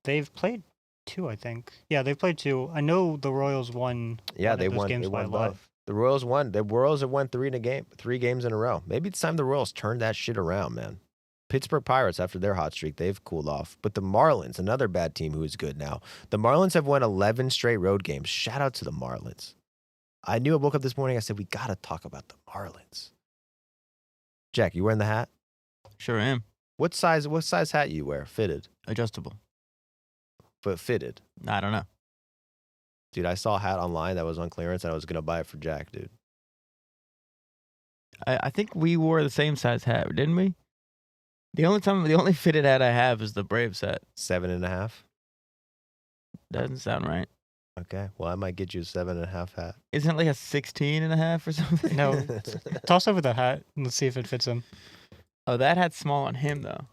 They've played 2, I think. Yeah, they've played 2. I know the Royals won. Yeah, one they of those won. games They by won a lot. both. The Royals won. The Royals have won 3 games in a row. Maybe it's time the Royals turn that shit around, man. Pittsburgh Pirates, after their hot streak, they've cooled off. But the Marlins, another bad team who is good now. The Marlins have won 11 straight road games. Shout out to the Marlins. I knew I woke up this morning. I said, we got to talk about the Marlins. Jack, you wearing the hat? Sure am. What size hat you wear? Fitted? Adjustable. But fitted? I don't know. Dude, I saw a hat online that was on clearance, and I was going to buy it for Jack, dude. I think we wore the same size hat, didn't we? The only fitted hat I have is the Braves hat. 7.5? Doesn't sound right. Okay. Well, I might get you a 7.5 hat. Isn't it like a 16.5 or something? No, toss over the hat and let's see if it fits him. Oh, that hat's small on him, though.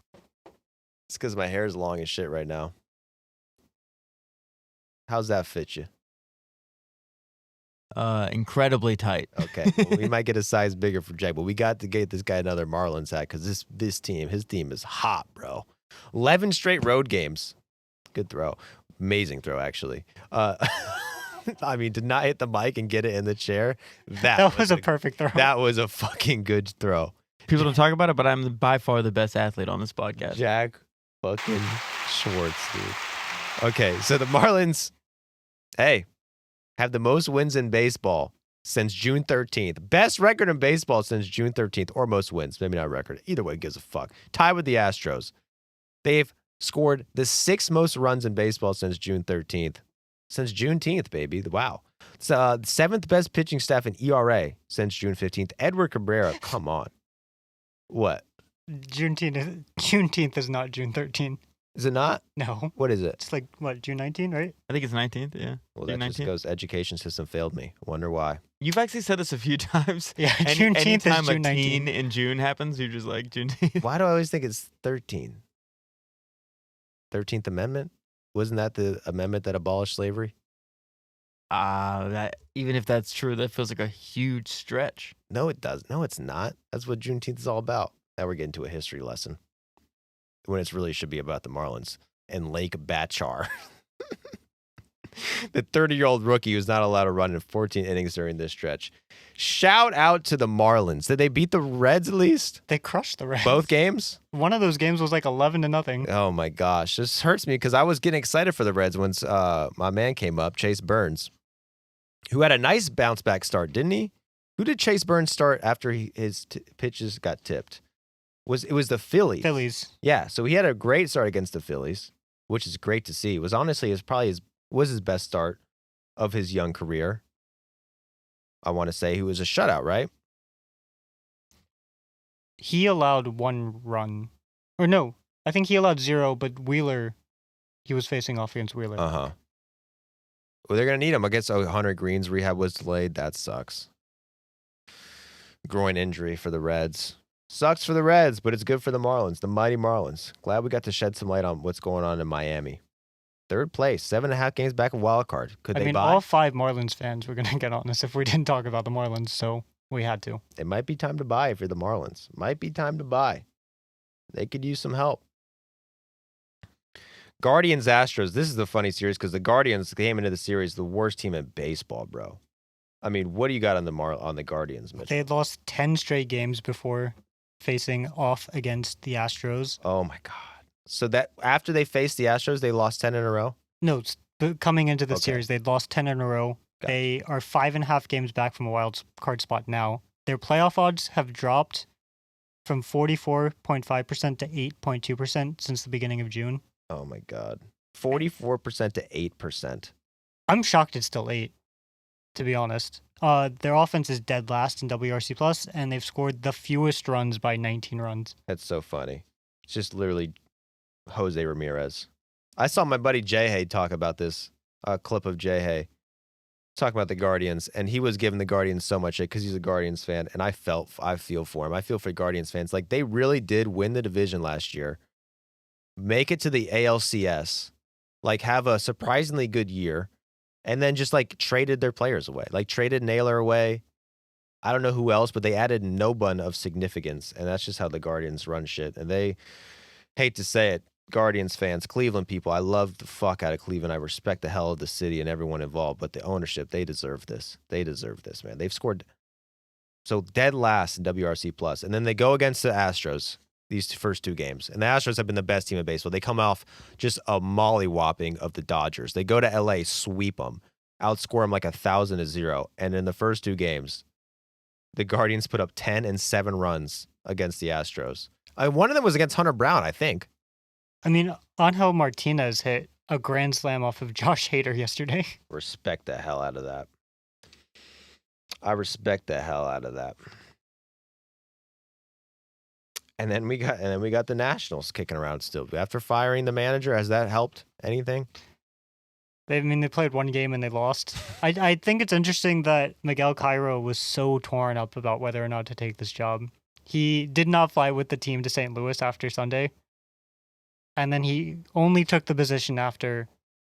It's because my hair is long as shit right now. How's that fit you? Incredibly tight. Okay. Well, we might get a size bigger for Jack, but we got to get this guy another Marlins hat because his team is hot, bro. 11 straight road games. Good throw. Amazing throw, actually. I mean, to not hit the mic and get it in the chair, That was a perfect throw. That was a fucking good throw. People don't talk about it, but I'm by far the best athlete on this podcast. Jack fucking Schwartz, dude. Okay, so the Marlins, hey, have the most wins in baseball since June 13th. Best record in baseball since June 13th, or most wins. Maybe not record. Either way, gives a fuck. Tied with the Astros. They've scored the 6th most runs in baseball since June 13th. Since Juneteenth, baby. Wow. It's 7th best pitching staff in ERA since June 15th. Edward Cabrera, come on. What? Juneteenth is not June 13th. Is it not? No. What is it? It's like, what, June 19th, right? I think it's 19th, yeah. Well, June that just 19th. goes, education system failed me. Wonder why. You've actually said this a few times. Yeah, Juneteenth is anytime June a teen 19th. in June happens, you're just like, Juneteenth. Why do I always think it's 13? 13th Amendment? Wasn't that the amendment that abolished slavery? That even if that's true, that feels like a huge stretch. No, it does. No, it's not. That's what Juneteenth is all about. Now we're getting to a history lesson when it really should be about the Marlins and Lake Bachar. The 30-year-old rookie who's not allowed to run in 14 innings during this stretch. Shout out to the Marlins. Did they beat the Reds at least? They crushed the Reds. Both games? One of those games was like 11-0. Oh my gosh. This hurts me because I was getting excited for the Reds once my man came up, Chase Burns, who had a nice bounce back start, didn't he? Who did Chase Burns start after his pitches got tipped? It was the Phillies. Phillies. Yeah, so he had a great start against the Phillies, which is great to see. It was honestly was his best start of his young career. I want to say he was a shutout, right? He allowed 1 run. Or no, I think he allowed 0, but Wheeler, he was facing off against Wheeler. Uh-huh. Well, they're going to need him. I guess Hunter Green's rehab was delayed. That sucks. Groin injury for the Reds. Sucks for the Reds, but it's good for the Marlins, the mighty Marlins. Glad we got to shed some light on what's going on in Miami. 3rd place, 7.5 games back of wild card. Could they buy? All 5 Marlins fans were going to get on us if we didn't talk about the Marlins, so we had to. It might be time to buy if you're the Marlins. Might be time to buy. They could use some help. Guardians Astros. This is the funny series because the Guardians came into the series the worst team in baseball, bro. I mean, what do you got on the Guardians, Mitch? They had lost 10 straight games before facing off against the Astros. Oh my god! So that after they faced the Astros, they lost 10 in a row. No, coming into the Okay. series, they'd lost 10 in a row. Gotcha. They are 5.5 games back from a wild card spot now. Their playoff odds have dropped from 44.5% to 8.2% since the beginning of June. Oh my god! 44% to 8%. I'm shocked it's still 8, to be honest. Their offense is dead last in WRC+, and they've scored the fewest runs by 19 runs. That's so funny. It's just literally Jose Ramirez. I saw my buddy Jay Hay talk about this, clip of Jay Hay talk about the Guardians, and he was giving the Guardians so much shit because he's a Guardians fan, and I feel for him. I feel for Guardians fans. Like, they really did win the division last year, make it to the ALCS, like have a surprisingly good year, and then just like traded their players away, like traded Naylor away. I don't know who else, but they added no one of significance, and that's just how the Guardians run shit. And they, hate to say it, Guardians fans, Cleveland people, I love the fuck out of Cleveland. I respect the hell of the city and everyone involved, but the ownership, they deserve this. They deserve this, man. They've scored so dead last in WRC plus, and then they go against the Astros these first 2 games, and the Astros have been the best team in baseball. They come off just a mollywhopping of the Dodgers. They go to LA, sweep them, outscore them like 1,000-0, and in the first 2 games, the Guardians put up 10 and 7 runs against the Astros. One of them was against Hunter Brown, I think. I mean, Angel Martinez hit a grand slam off of Josh Hader yesterday. Respect the hell out of that. I respect the hell out of that. And then we got the Nationals kicking around still. After firing the manager, has that helped anything? They played 1 game and they lost. I think it's interesting that Miguel Cairo was so torn up about whether or not to take this job. He did not fly with the team to St. Louis after Sunday. And then he only took the position after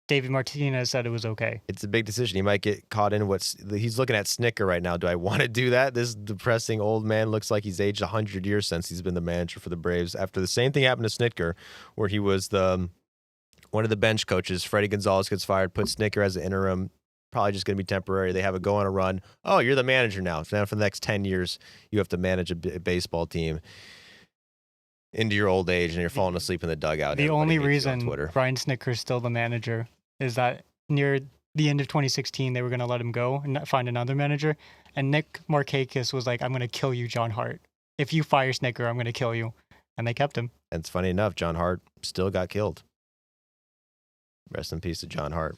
David Martinez said it was okay. It's a big decision. He might get caught in he's looking at Snicker right now. Do I want to do that? This depressing old man looks like he's aged 100 years since he's been the manager for the Braves. After the same thing happened to Snicker, where he was one of the bench coaches. Freddie Gonzalez gets fired, put Snicker as an interim. Probably just going to be temporary. They have a go on a run. Oh, you're the manager now. So now for the next 10 years, you have to manage a baseball team into your old age, and you're falling asleep in the dugout. The only reason Brian Snicker's still the manager is that near the end of 2016, they were going to let him go and find another manager. And Nick Markakis was like, I'm going to kill you, John Hart. If you fire Snicker, I'm going to kill you. And they kept him. And it's funny enough, John Hart still got killed. Rest in peace to John Hart.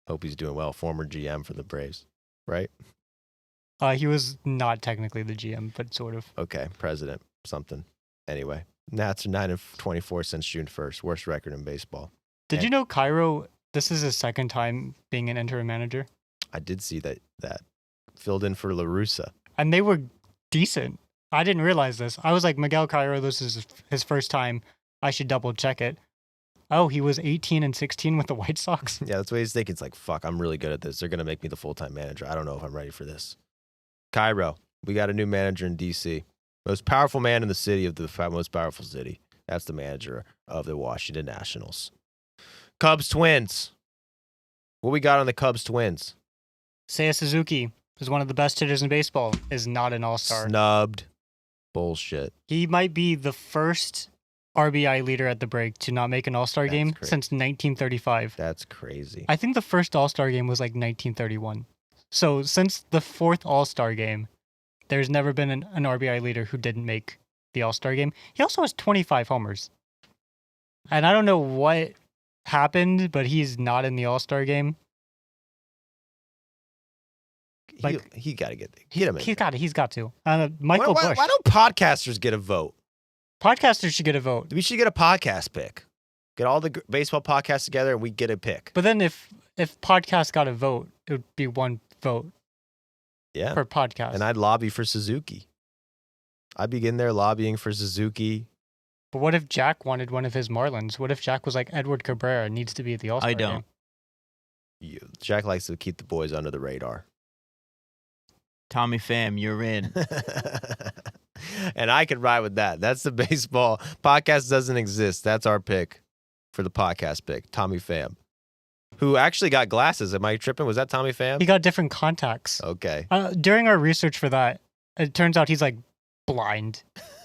Hope he's doing well. Former GM for the Braves, right? He was not technically the GM, but sort of. Okay, president, something. Anyway, Nats are 9-24 since June 1st. Worst record in baseball. Did you know Cairo, this is his second time being an interim manager? I did see that filled in for La Russa. And they were decent. I didn't realize this. I was like, Miguel Cairo, this is his first time. I should double check it. Oh, he was 18-16 with the White Sox? Yeah, that's what he's thinking. It's like, fuck, I'm really good at this. They're going to make me the full-time manager. I don't know if I'm ready for this. Cairo, we got a new manager in D.C. Most powerful man in the city of the most powerful city. That's the manager of the Washington Nationals. Cubs Twins. What we got on the Cubs Twins? Seiya Suzuki, who's one of the best hitters in baseball, is not an all-star. Snubbed. Bullshit. He might be the first RBI leader at the break to not make an all-star game since 1935. That's crazy. I think the first all-star game was like 1931. So since the fourth all-star game, there's never been an RBI leader who didn't make the all-star game. He also has 25 homers. And I don't know what happened, but he's not in the all-star game. Like, he got to get him in. He's got to. Michael Bush. Why don't podcasters get a vote? Podcasters should get a vote. We should get a podcast pick. Get all the baseball podcasts together and we get a pick. But then if podcasts got a vote, it would be one vote. Yeah. Per podcast. And I'd lobby for Suzuki. I'd be in there lobbying for Suzuki. But what if Jack wanted one of his Marlins? What if Jack was like, Edward Cabrera needs to be at the All-Star game? I don't. Jack likes to keep the boys under the radar. Tommy Pham, you're in. And I could ride with that. That's the baseball. Podcast doesn't exist. That's our pick for the podcast pick. Tommy Pham. Who actually got glasses. Am I tripping? Was that Tommy Pham? He got different contacts. Okay. During our research for that, it turns out he's like blind.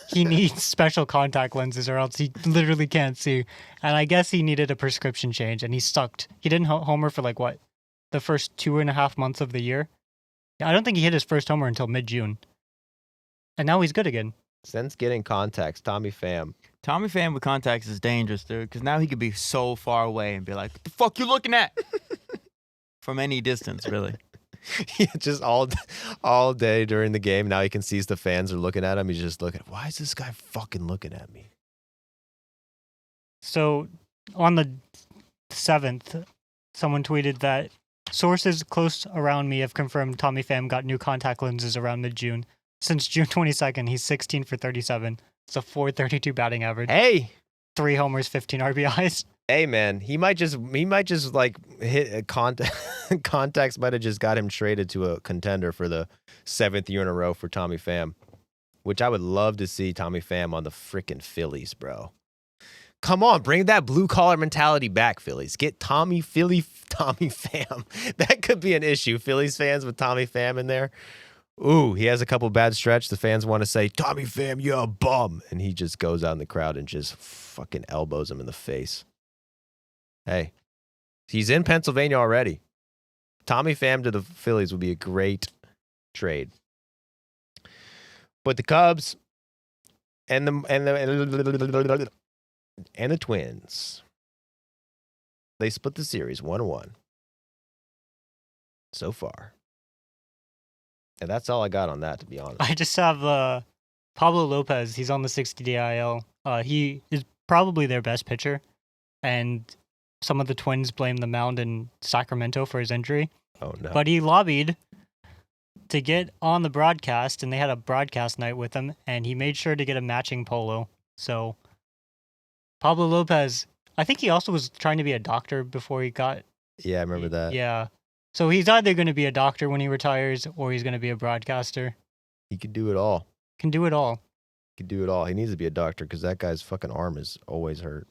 He needs special contact lenses or else he literally can't see. And I guess he needed a prescription change and he sucked. He didn't homer for like what? The first 2.5 months of the year? I don't think he hit his first homer until mid-June. And now he's good again. Since getting contacts, Tommy Pham. Tommy Pham with contacts is dangerous, dude, because now he could be so far away and be like, what the fuck you looking at? From any distance, really. Yeah, just all day during the game. Now he can see the fans are looking at him. He's just looking, why is this guy fucking looking at me? So on the 7th, someone tweeted that sources close around me have confirmed Tommy Pham got new contact lenses around mid-June. Since June 22nd, he's 16 for 37. It's a .432 batting average. Hey! 3 homers, 15 RBIs. Hey man, he might just like hit a contacts might have just got him traded to a contender for the 7th year in a row for Tommy Pham, which I would love to see Tommy Pham on the freaking Phillies, bro. Come on, bring that blue collar mentality back, Phillies. Get Tommy Pham. That could be an issue. Phillies fans with Tommy Pham in there. Ooh, he has a couple bad stretch. The fans want to say, Tommy Pham, you're a bum. And he just goes out in the crowd and just fucking elbows him in the face. Hey, he's in Pennsylvania already. Tommy Pham to the Phillies would be a great trade. But the Cubs and the Twins, they split the series 1-1 so far. And that's all I got on that, to be honest. I just have Pablo Lopez. He's on the 60-day IL. He is probably their best pitcher, and some of the Twins blame the mound in Sacramento for his injury. Oh, no. But he lobbied to get on the broadcast, and they had a broadcast night with him, and he made sure to get a matching polo. So Pablo Lopez, I think he also was trying to be a doctor before he got... Yeah, I remember that. Yeah. So he's either going to be a doctor when he retires, or he's going to be a broadcaster. He could do it all. Can do it all. He could do it all. He needs to be a doctor because that guy's fucking arm is always hurt.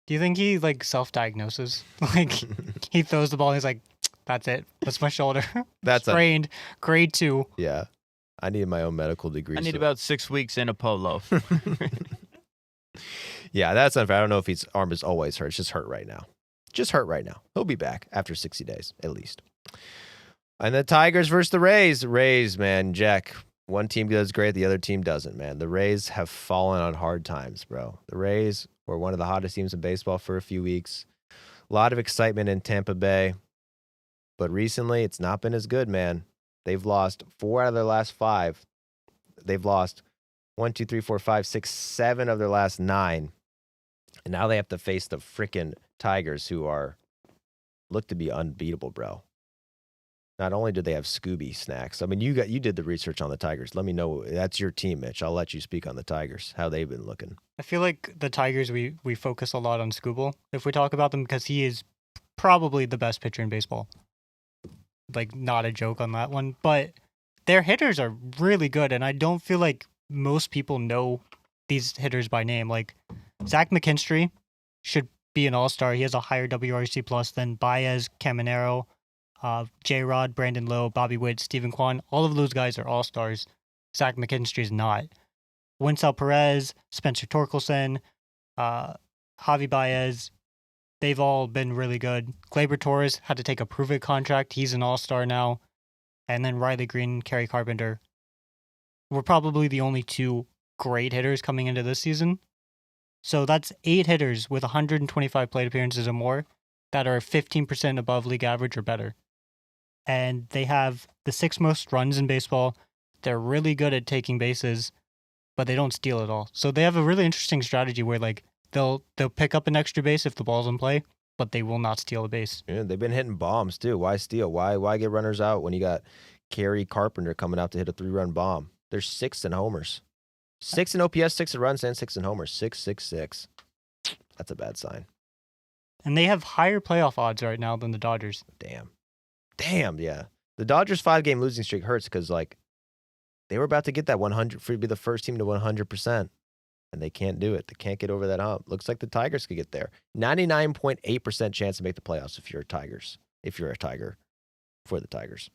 Do you think he self-diagnoses? Like he throws the ball and he's like, "That's it. That's my shoulder. That's sprained. Grade 2." Yeah, I need my own medical degree. I need about 6 weeks in a polo. Yeah, that's unfair. I don't know if his arm is always hurt. It's just hurt right now. Just hurt right now. He'll be back after 60 days at least. And the Tigers versus the Rays. Rays, man, Jack. One team does great, the other team doesn't, man. The Rays have fallen on hard times, bro. The Rays were one of the hottest teams in baseball for a few weeks. A lot of excitement in Tampa Bay. But recently, it's not been as good, man. They've lost 4 out of their last 5. They've lost 1, 2, 3, 4, 5, 6, 7 of their last 9. And now they have to face the freaking Tigers, who look to be unbeatable, bro. Not only do they have Scooby snacks. I mean, you did the research on the Tigers. Let me know. That's your team, Mitch. I'll let you speak on the Tigers, how they've been looking. I feel like the Tigers, we focus a lot on Scooble if we talk about them because he is probably the best pitcher in baseball. Like, not a joke on that one. But their hitters are really good, and I don't feel like most people know these hitters by name. Like, Zach McKinstry should be an all-star. He has a higher WRC plus than Baez, Caminero, J-Rod, Brandon Lowe, Bobby Witt, Steven Kwan. All of those guys are all-stars. Zach McKinstry's not. Winsel Perez, Spencer Torkelson, Javi Baez, they've all been really good. Gleyber Torres had to take a prove-it contract. He's an all-star now. And then Riley Green, Kerry Carpenter. We're probably the only 2 great hitters coming into this season. So that's 8 hitters with 125 plate appearances or more that are 15% above league average or better. And they have the 6th most runs in baseball. They're really good at taking bases, but they don't steal at all. So they have a really interesting strategy where they'll pick up an extra base if the ball's in play, but they will not steal a base. Yeah, they've been hitting bombs too. Why steal? Why get runners out when you got Kerry Carpenter coming out to hit a 3-run bomb? They're 6th in homers. 6 in OPS, 6 in runs, and 6 in homers. 6. That's a bad sign. And they have higher playoff odds right now than the Dodgers. Damn, yeah. The Dodgers' 5-game losing streak hurts because, they were about to get that 100, for be the first team to 100%, and they can't do it. They can't get over that hump. Looks like the Tigers could get there. 99.8% chance to make the playoffs if you're a Tiger for the Tigers.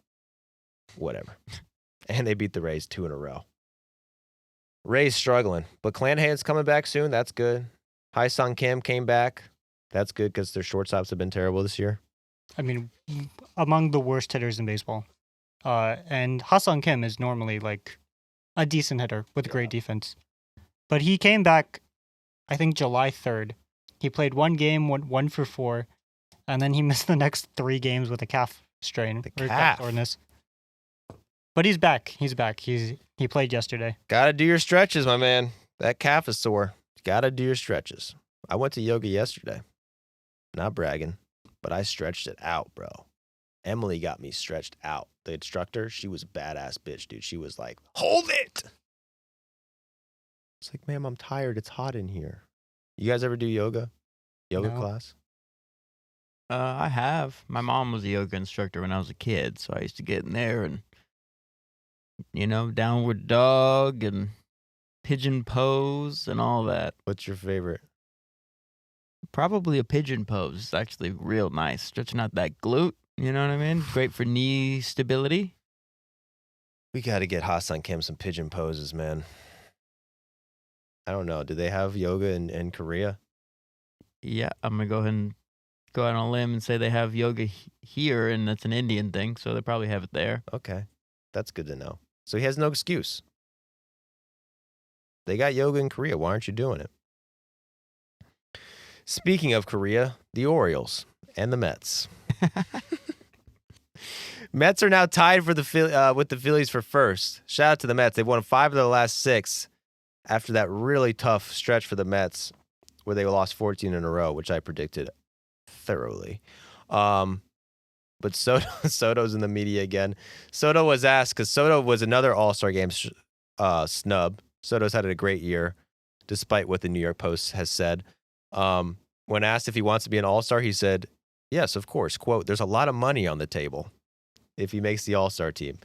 Whatever. And they beat the Rays 2 in a row. Rays struggling, but Clanahan's coming back soon. That's good. Hai-Sung Kim came back. That's good because their shortstops have been terrible this year. I mean, among the worst hitters in baseball. And Ha-Sung Kim is normally a decent hitter with great defense. But he came back, I think, July 3rd. He played 1 game, went 1 for 4, and then he missed the next 3 games with a calf strain. Calf soreness. But he's back. He played yesterday. Gotta do your stretches, my man. That calf is sore. Gotta do your stretches. I went to yoga yesterday. Not bragging, but I stretched it out, bro. Emily got me stretched out. The instructor, she was a badass bitch, dude. She was like, hold it! It's like, ma'am, I'm tired. It's hot in here. You guys ever do yoga? Yoga No. class? I have. My mom was a yoga instructor when I was a kid, so I used to get in there and, downward dog and pigeon pose and all that. What's your favorite? Probably a pigeon pose. It's actually real nice. Stretching out that glute, you know what I mean? Great for knee stability. We got to get Hassan Kim some pigeon poses, man. I don't know. Do they have yoga in Korea? Yeah, I'm going to go ahead and go out on a limb and say they have yoga here, and that's an Indian thing, so they probably have it there. Okay. That's good to know. So he has no excuse. They got yoga in Korea. Why aren't you doing it? Speaking of Korea, the Orioles and the Mets. Mets are now tied for with the Phillies for first. Shout out to the Mets. They've won 5 of the last 6 after that really tough stretch for the Mets where they lost 14 in a row, which I predicted thoroughly. But Soto's in the media again. Soto was asked, because Soto was another All-Star Game snub. Soto's had a great year, despite what the New York Post has said. When asked if he wants to be an All-Star, he said, yes, of course. Quote, there's a lot of money on the table if he makes the All-Star team.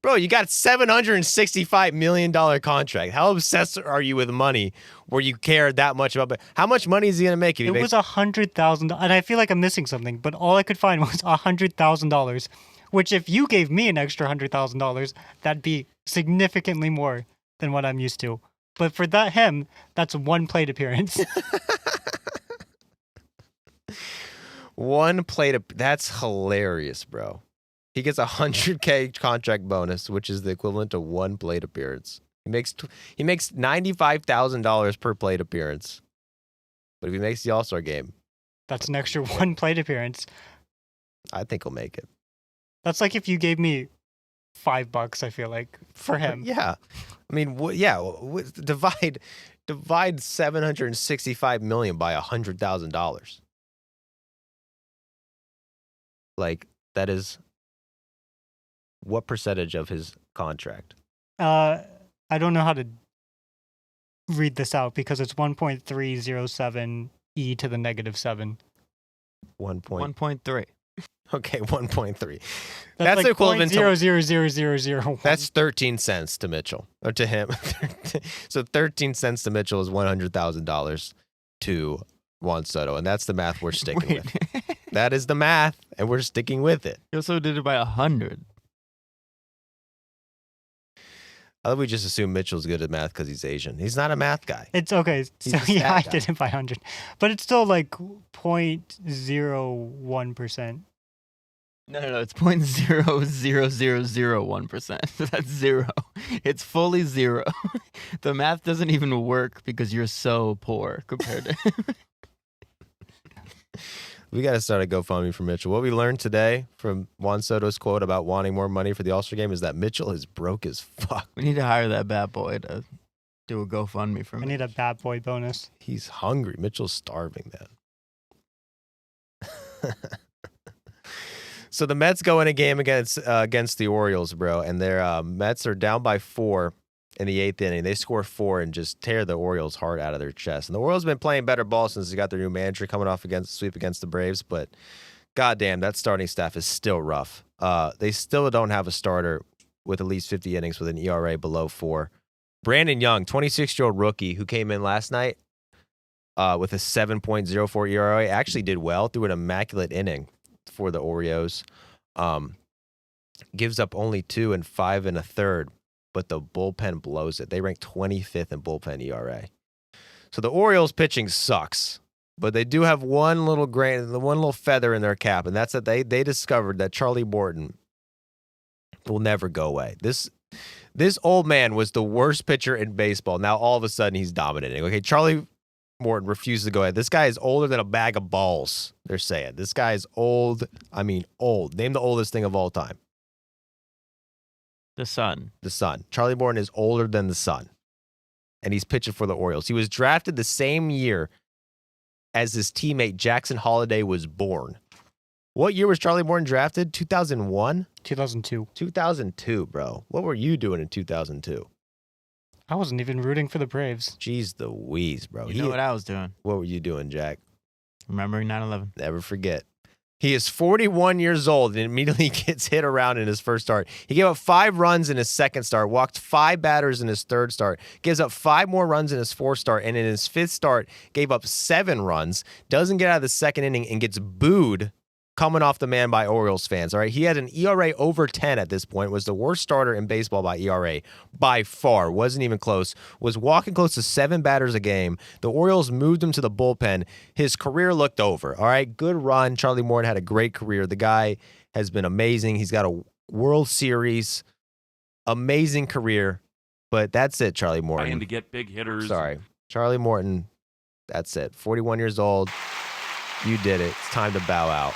Bro, you got a $765 million contract. How obsessed are you with money where you care that much about it? How much money is he going to make? If he It was $100,000, and I feel like I'm missing something, but all I could find was $100,000, which if you gave me an extra $100,000, that'd be significantly more than what I'm used to. But for him, that's one plate appearance. One plate that's hilarious, bro. He gets a $100K contract bonus, which is the equivalent to one plate appearance. He makes $95,000 per plate appearance. But if he makes the All-Star game, That's an extra one plate appearance. I think he'll make it. That's like if you gave me $5, I feel like, for him. Yeah. I mean, divide $765 million by $100,000. Like, that is what percentage of his contract? I don't know how to read this out because it's 1.307 e to the negative 7. 1.3. Okay, 1.3. That's like equivalent to 0.000001. That's 13 cents to Mitchell, or to him. So 13 cents to Mitchell is $100,000 to Juan Soto, and that's the math we're sticking with. That is the math, and we're sticking with it. You also did it by 100. I thought we just assume Mitchell's good at math because he's Asian. He's not a math guy. It's okay. So a stat yeah, I guy. did it by 100, but it's still like 0.01%. No, it's 0.00001%. That's zero. It's fully zero. The math doesn't even work because you're so poor compared to him. We got to start a GoFundMe for Mitchell. What we learned today from Juan Soto's quote about wanting more money for the All-Star game is that Mitchell is broke as fuck. We need to hire that bad boy to do a GoFundMe for I me. need a bad boy bonus. He's hungry. Mitchell's starving, man. So the Mets go in a game against the Orioles, bro, and their Mets are down by 4 in the 8th inning. They score 4 and just tear the Orioles' heart out of their chest. And the Orioles have been playing better ball since they got their new manager coming off against sweep against the Braves, but goddamn, that starting staff is still rough. They still don't have a starter with at least 50 innings with an ERA below 4. Brandon Young, 26-year-old rookie who came in last night with a 7.04 ERA, actually did well through an immaculate inning for the Orioles. Gives up only 2 and 5 1/3, but the bullpen blows it. They rank 25th in bullpen ERA. So the Orioles pitching sucks, but they do have one little feather in their cap, and that's that they discovered that Charlie Morton will never go away. This old man was the worst pitcher in baseball. Now all of a sudden he's dominating. Okay, Charlie Morton refuses to go ahead. This guy is older than a bag of balls, they're saying. This guy is old. I mean, old. Name the oldest thing of all time. The Sun. The Sun. Charlie Morton is older than the Sun, and he's pitching for the Orioles. He was drafted the same year as his teammate Jackson Holliday was born. What year was Charlie Morton drafted? 2001? 2002. 2002, bro. What were you doing in 2002? I wasn't even rooting for the Braves. Jeez the wheeze, bro. You know what I was doing? What were you doing, Jack? Remembering 9/11. Never forget. He is 41 years old and immediately gets hit around in his first start. He gave up 5 runs in his second start, walked 5 batters in his third start, gives up 5 more runs in his fourth start, and in his fifth start gave up 7 runs, doesn't get out of the second inning, and gets booed coming off the man by Orioles fans. All right, he had an ERA over 10 at this point, was the worst starter in baseball by ERA by far, wasn't even close, was walking close to 7 batters a game. The Orioles moved him to the bullpen. His career looked over. All right, good run. Charlie Morton had a great career. The guy has been amazing. He's got a World Series, amazing career, but that's it, Charlie Morton. Trying to get big hitters. Sorry, Charlie Morton, that's it. 41 years old. You did it. It's time to bow out.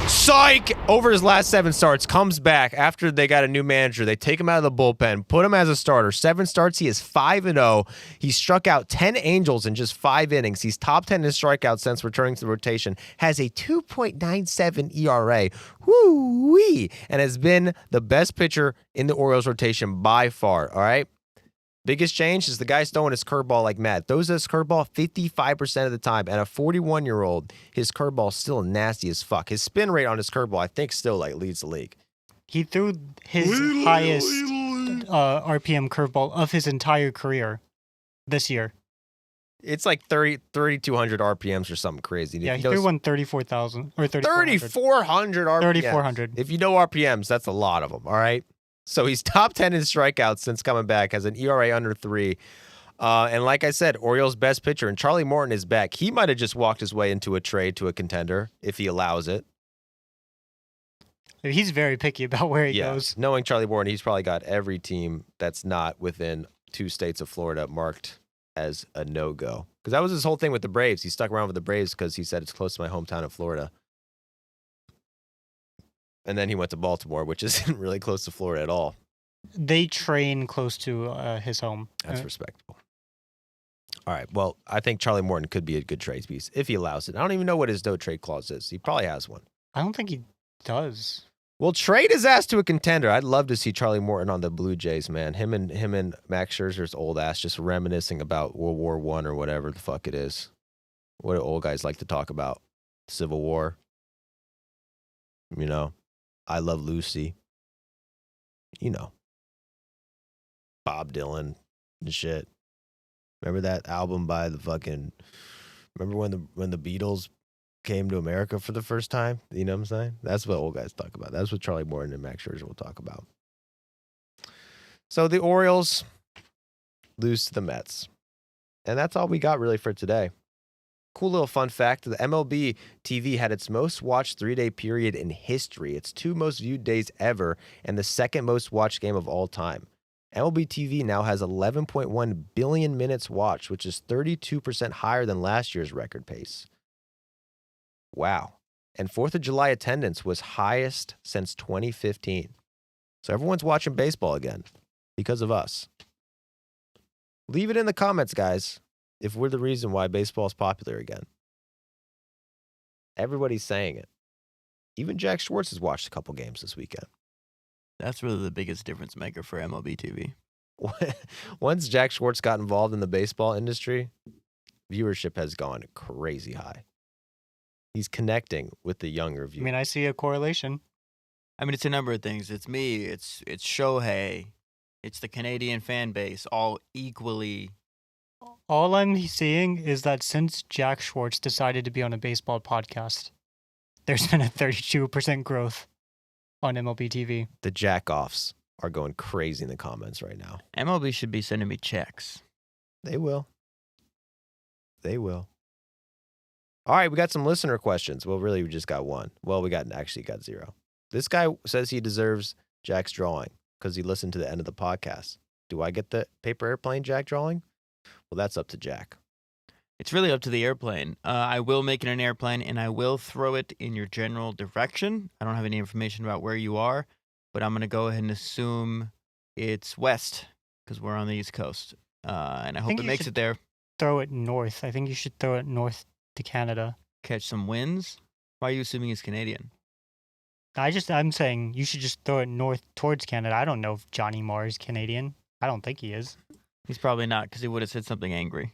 Psych! Over his last 7 starts, comes back after they got a new manager. They take him out of the bullpen, put him as a starter. 7 starts, he is 5-0. He struck out 10 Angels in just 5 innings. He's top 10 in strikeouts since returning to the rotation. Has a 2.97 ERA. Woo-wee! And has been the best pitcher in the Orioles rotation by far, all right? Biggest change is the guy's throwing his curveball like mad. Throws his curveball 55% of the time. And a 41-year-old, his curveball is still nasty as fuck. His spin rate on his curveball, I think, still like leads the league. He threw his highest RPM curveball of his entire career this year. It's like 3,200 RPMs or something crazy. Yeah, he threw one 34,000 or 3,400 RPMs. 3,400. If you know RPMs, that's a lot of them, all right? So he's top 10 in strikeouts since coming back, has an ERA under 3. And like I said, Orioles' best pitcher, and Charlie Morton is back. He might have just walked his way into a trade to a contender if he allows it. He's very picky about where he goes. Knowing Charlie Morton, he's probably got every team that's not within 2 states of Florida marked as a no-go. Because that was his whole thing with the Braves. He stuck around with the Braves because he said it's close to my hometown of Florida. And then he went to Baltimore, which isn't really close to Florida at all. They train close to his home. That's respectable. All right. Well, I think Charlie Morton could be a good trade piece if he allows it. I don't even know what his no trade clause is. He probably has one. I don't think he does. Well, trade his ass to a contender. I'd love to see Charlie Morton on the Blue Jays, man. Him and Max Scherzer's old ass just reminiscing about World War I or whatever the fuck it is. What do old guys like to talk about? Civil War. You know. I Love Lucy. You know. Bob Dylan and shit. Remember that album by the fucking... Remember when the Beatles came to America for the first time? You know what I'm saying? That's what old guys talk about. That's what Charlie Morton and Max Scherzer will talk about. So the Orioles lose to the Mets. And that's all we got really for today. Cool little fun fact, the MLB TV had its most watched 3-day period in history. Its 2 most viewed days ever and the 2nd most watched game of all time. MLB TV now has 11.1 billion minutes watched, which is 32% higher than last year's record pace. Wow. And 4th of July attendance was highest since 2015. So everyone's watching baseball again because of us. Leave it in the comments, guys, if we're the reason why baseball is popular again. Everybody's saying it. Even Jack Schwartz has watched a couple games this weekend. That's really the biggest difference maker for MLB TV. Once Jack Schwartz got involved in the baseball industry, viewership has gone crazy high. He's connecting with the younger viewers. I mean, I see a correlation. I mean, it's a number of things. It's me. It's Shohei. It's the Canadian fan base, all equally. All I'm seeing is that since Jack Schwartz decided to be on a baseball podcast, there's been a 32% growth on MLB TV. The jack-offs are going crazy in the comments right now. MLB should be sending me checks. They will. They will. All right, we got some listener questions. Well, really, we just got one. Well, we got 0. This guy says he deserves Jack's drawing because he listened to the end of the podcast. Do I get the paper airplane Jack drawing? Well, that's up to Jack. It's really up to the airplane. I will make it an airplane, and I will throw it in your general direction. I don't have any information about where you are, but I'm going to go ahead and assume it's west because we're on the East Coast. And I hope it makes it there. Throw it north. I think you should throw it north to Canada. Catch some winds? Why are you assuming it's Canadian? I'm saying you should just throw it north towards Canada. I don't know if Johnny Marr is Canadian. I don't think he is. He's probably not because he would have said something angry.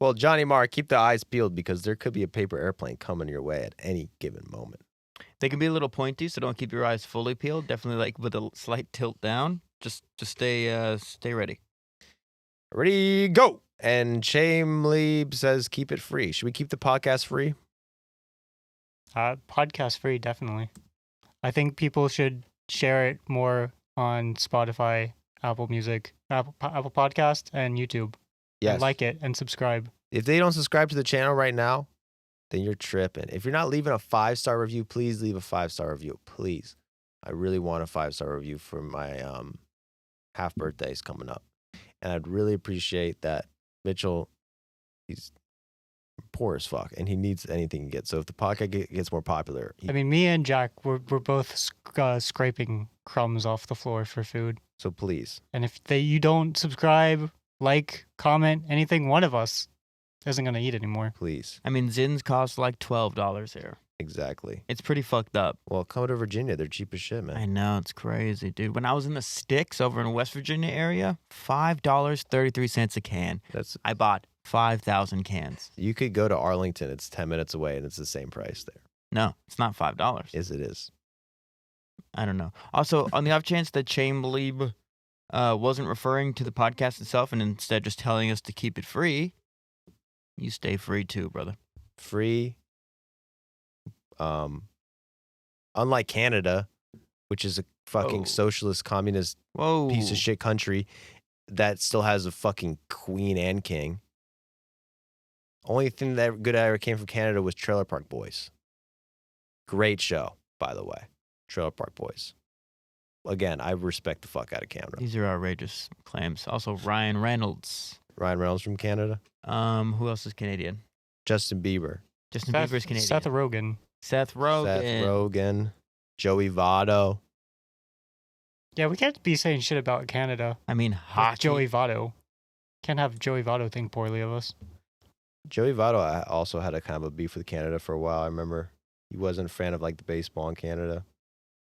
Well, Johnny Marr, keep the eyes peeled because there could be a paper airplane coming your way at any given moment. They can be a little pointy, so don't keep your eyes fully peeled. Definitely like with a slight tilt down. Just stay ready. Ready, go. And Chamleeb says keep it free. Should we keep the podcast free? Podcast free, definitely. I think people should share it more on Spotify, Apple Music, Apple Podcast, and YouTube. Yes. And like it and subscribe. If they don't subscribe to the channel right now, then you're tripping. If you're not leaving a 5-star review, please leave a 5-star review. Please. I really want a 5-star review for my half birthdays coming up. And I'd really appreciate that. Mitchell, he's poor as fuck, and he needs anything he gets. So if the podcast gets more popular, I mean, me and Jack, we're both scraping crumbs off the floor for food. so please. And if you don't subscribe, like, comment, anything, one of us isn't going to eat anymore. Please. I mean, Zins cost like $12 here. Exactly. It's pretty fucked up. Well, come to Virginia. They're cheap as shit, man. I know, it's crazy, dude. When I was in the sticks over in West Virginia area, $5.33 a can. I bought 5,000 cans. You could go to Arlington. It's 10 minutes away, and it's the same price there. No, it's not $5. Yes, it is. I don't know. Also, on the off chance that Chamleeb wasn't referring to the podcast itself and instead just telling us to keep it free, you stay free too, brother. Free. Unlike Canada, which is a fucking socialist, communist piece of shit country that still has a fucking queen and king. Only thing that good ever came from Canada was Trailer Park Boys. Great show, by the way. Trailer Park Boys. Again, I respect the fuck out of Canada. These are outrageous claims. Also, Ryan Reynolds. Ryan Reynolds from Canada. Who else is Canadian? Justin Bieber. Justin Bieber's Canadian. Seth Rogen. Seth Rogen. Joey Votto. Yeah, we can't be saying shit about Canada. I mean, hockey. Joey Votto. Can't have Joey Votto think poorly of us. Joey Votto also had a kind of a beef with Canada for a while. I remember he wasn't a fan of like the baseball in Canada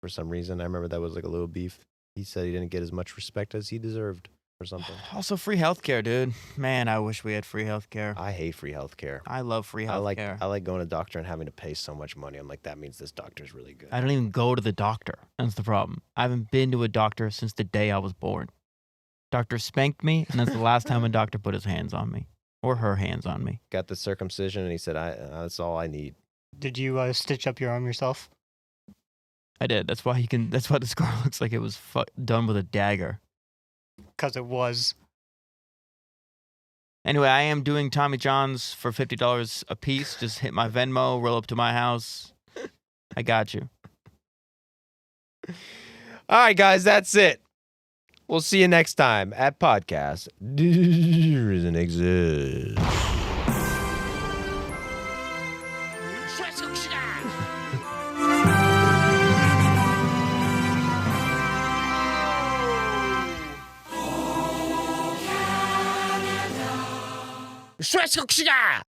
for some reason. I remember that was like a little beef. He said he didn't get as much respect as he deserved or something. Also, free healthcare, dude. Man, I wish we had free healthcare. I hate free healthcare. I love free healthcare. I like going to the doctor and having to pay so much money. I'm like, that means this doctor's really good. I don't even go to the doctor. That's the problem. I haven't been to a doctor since the day I was born. Doctor spanked me, and that's the last time a doctor put his hands on me. Or her hands on me. Got the circumcision, and he said, that's all I need. Did you stitch up your arm yourself? I did. That's why that's why the scar looks like it was done with a dagger. Because it was. Anyway, I am doing Tommy John's for $50 a piece. Just hit my Venmo, roll up to my house. I got you. All right, guys, that's it. We'll see you next time at Podcast Doesn't Exist. Schweizerkopfschläger!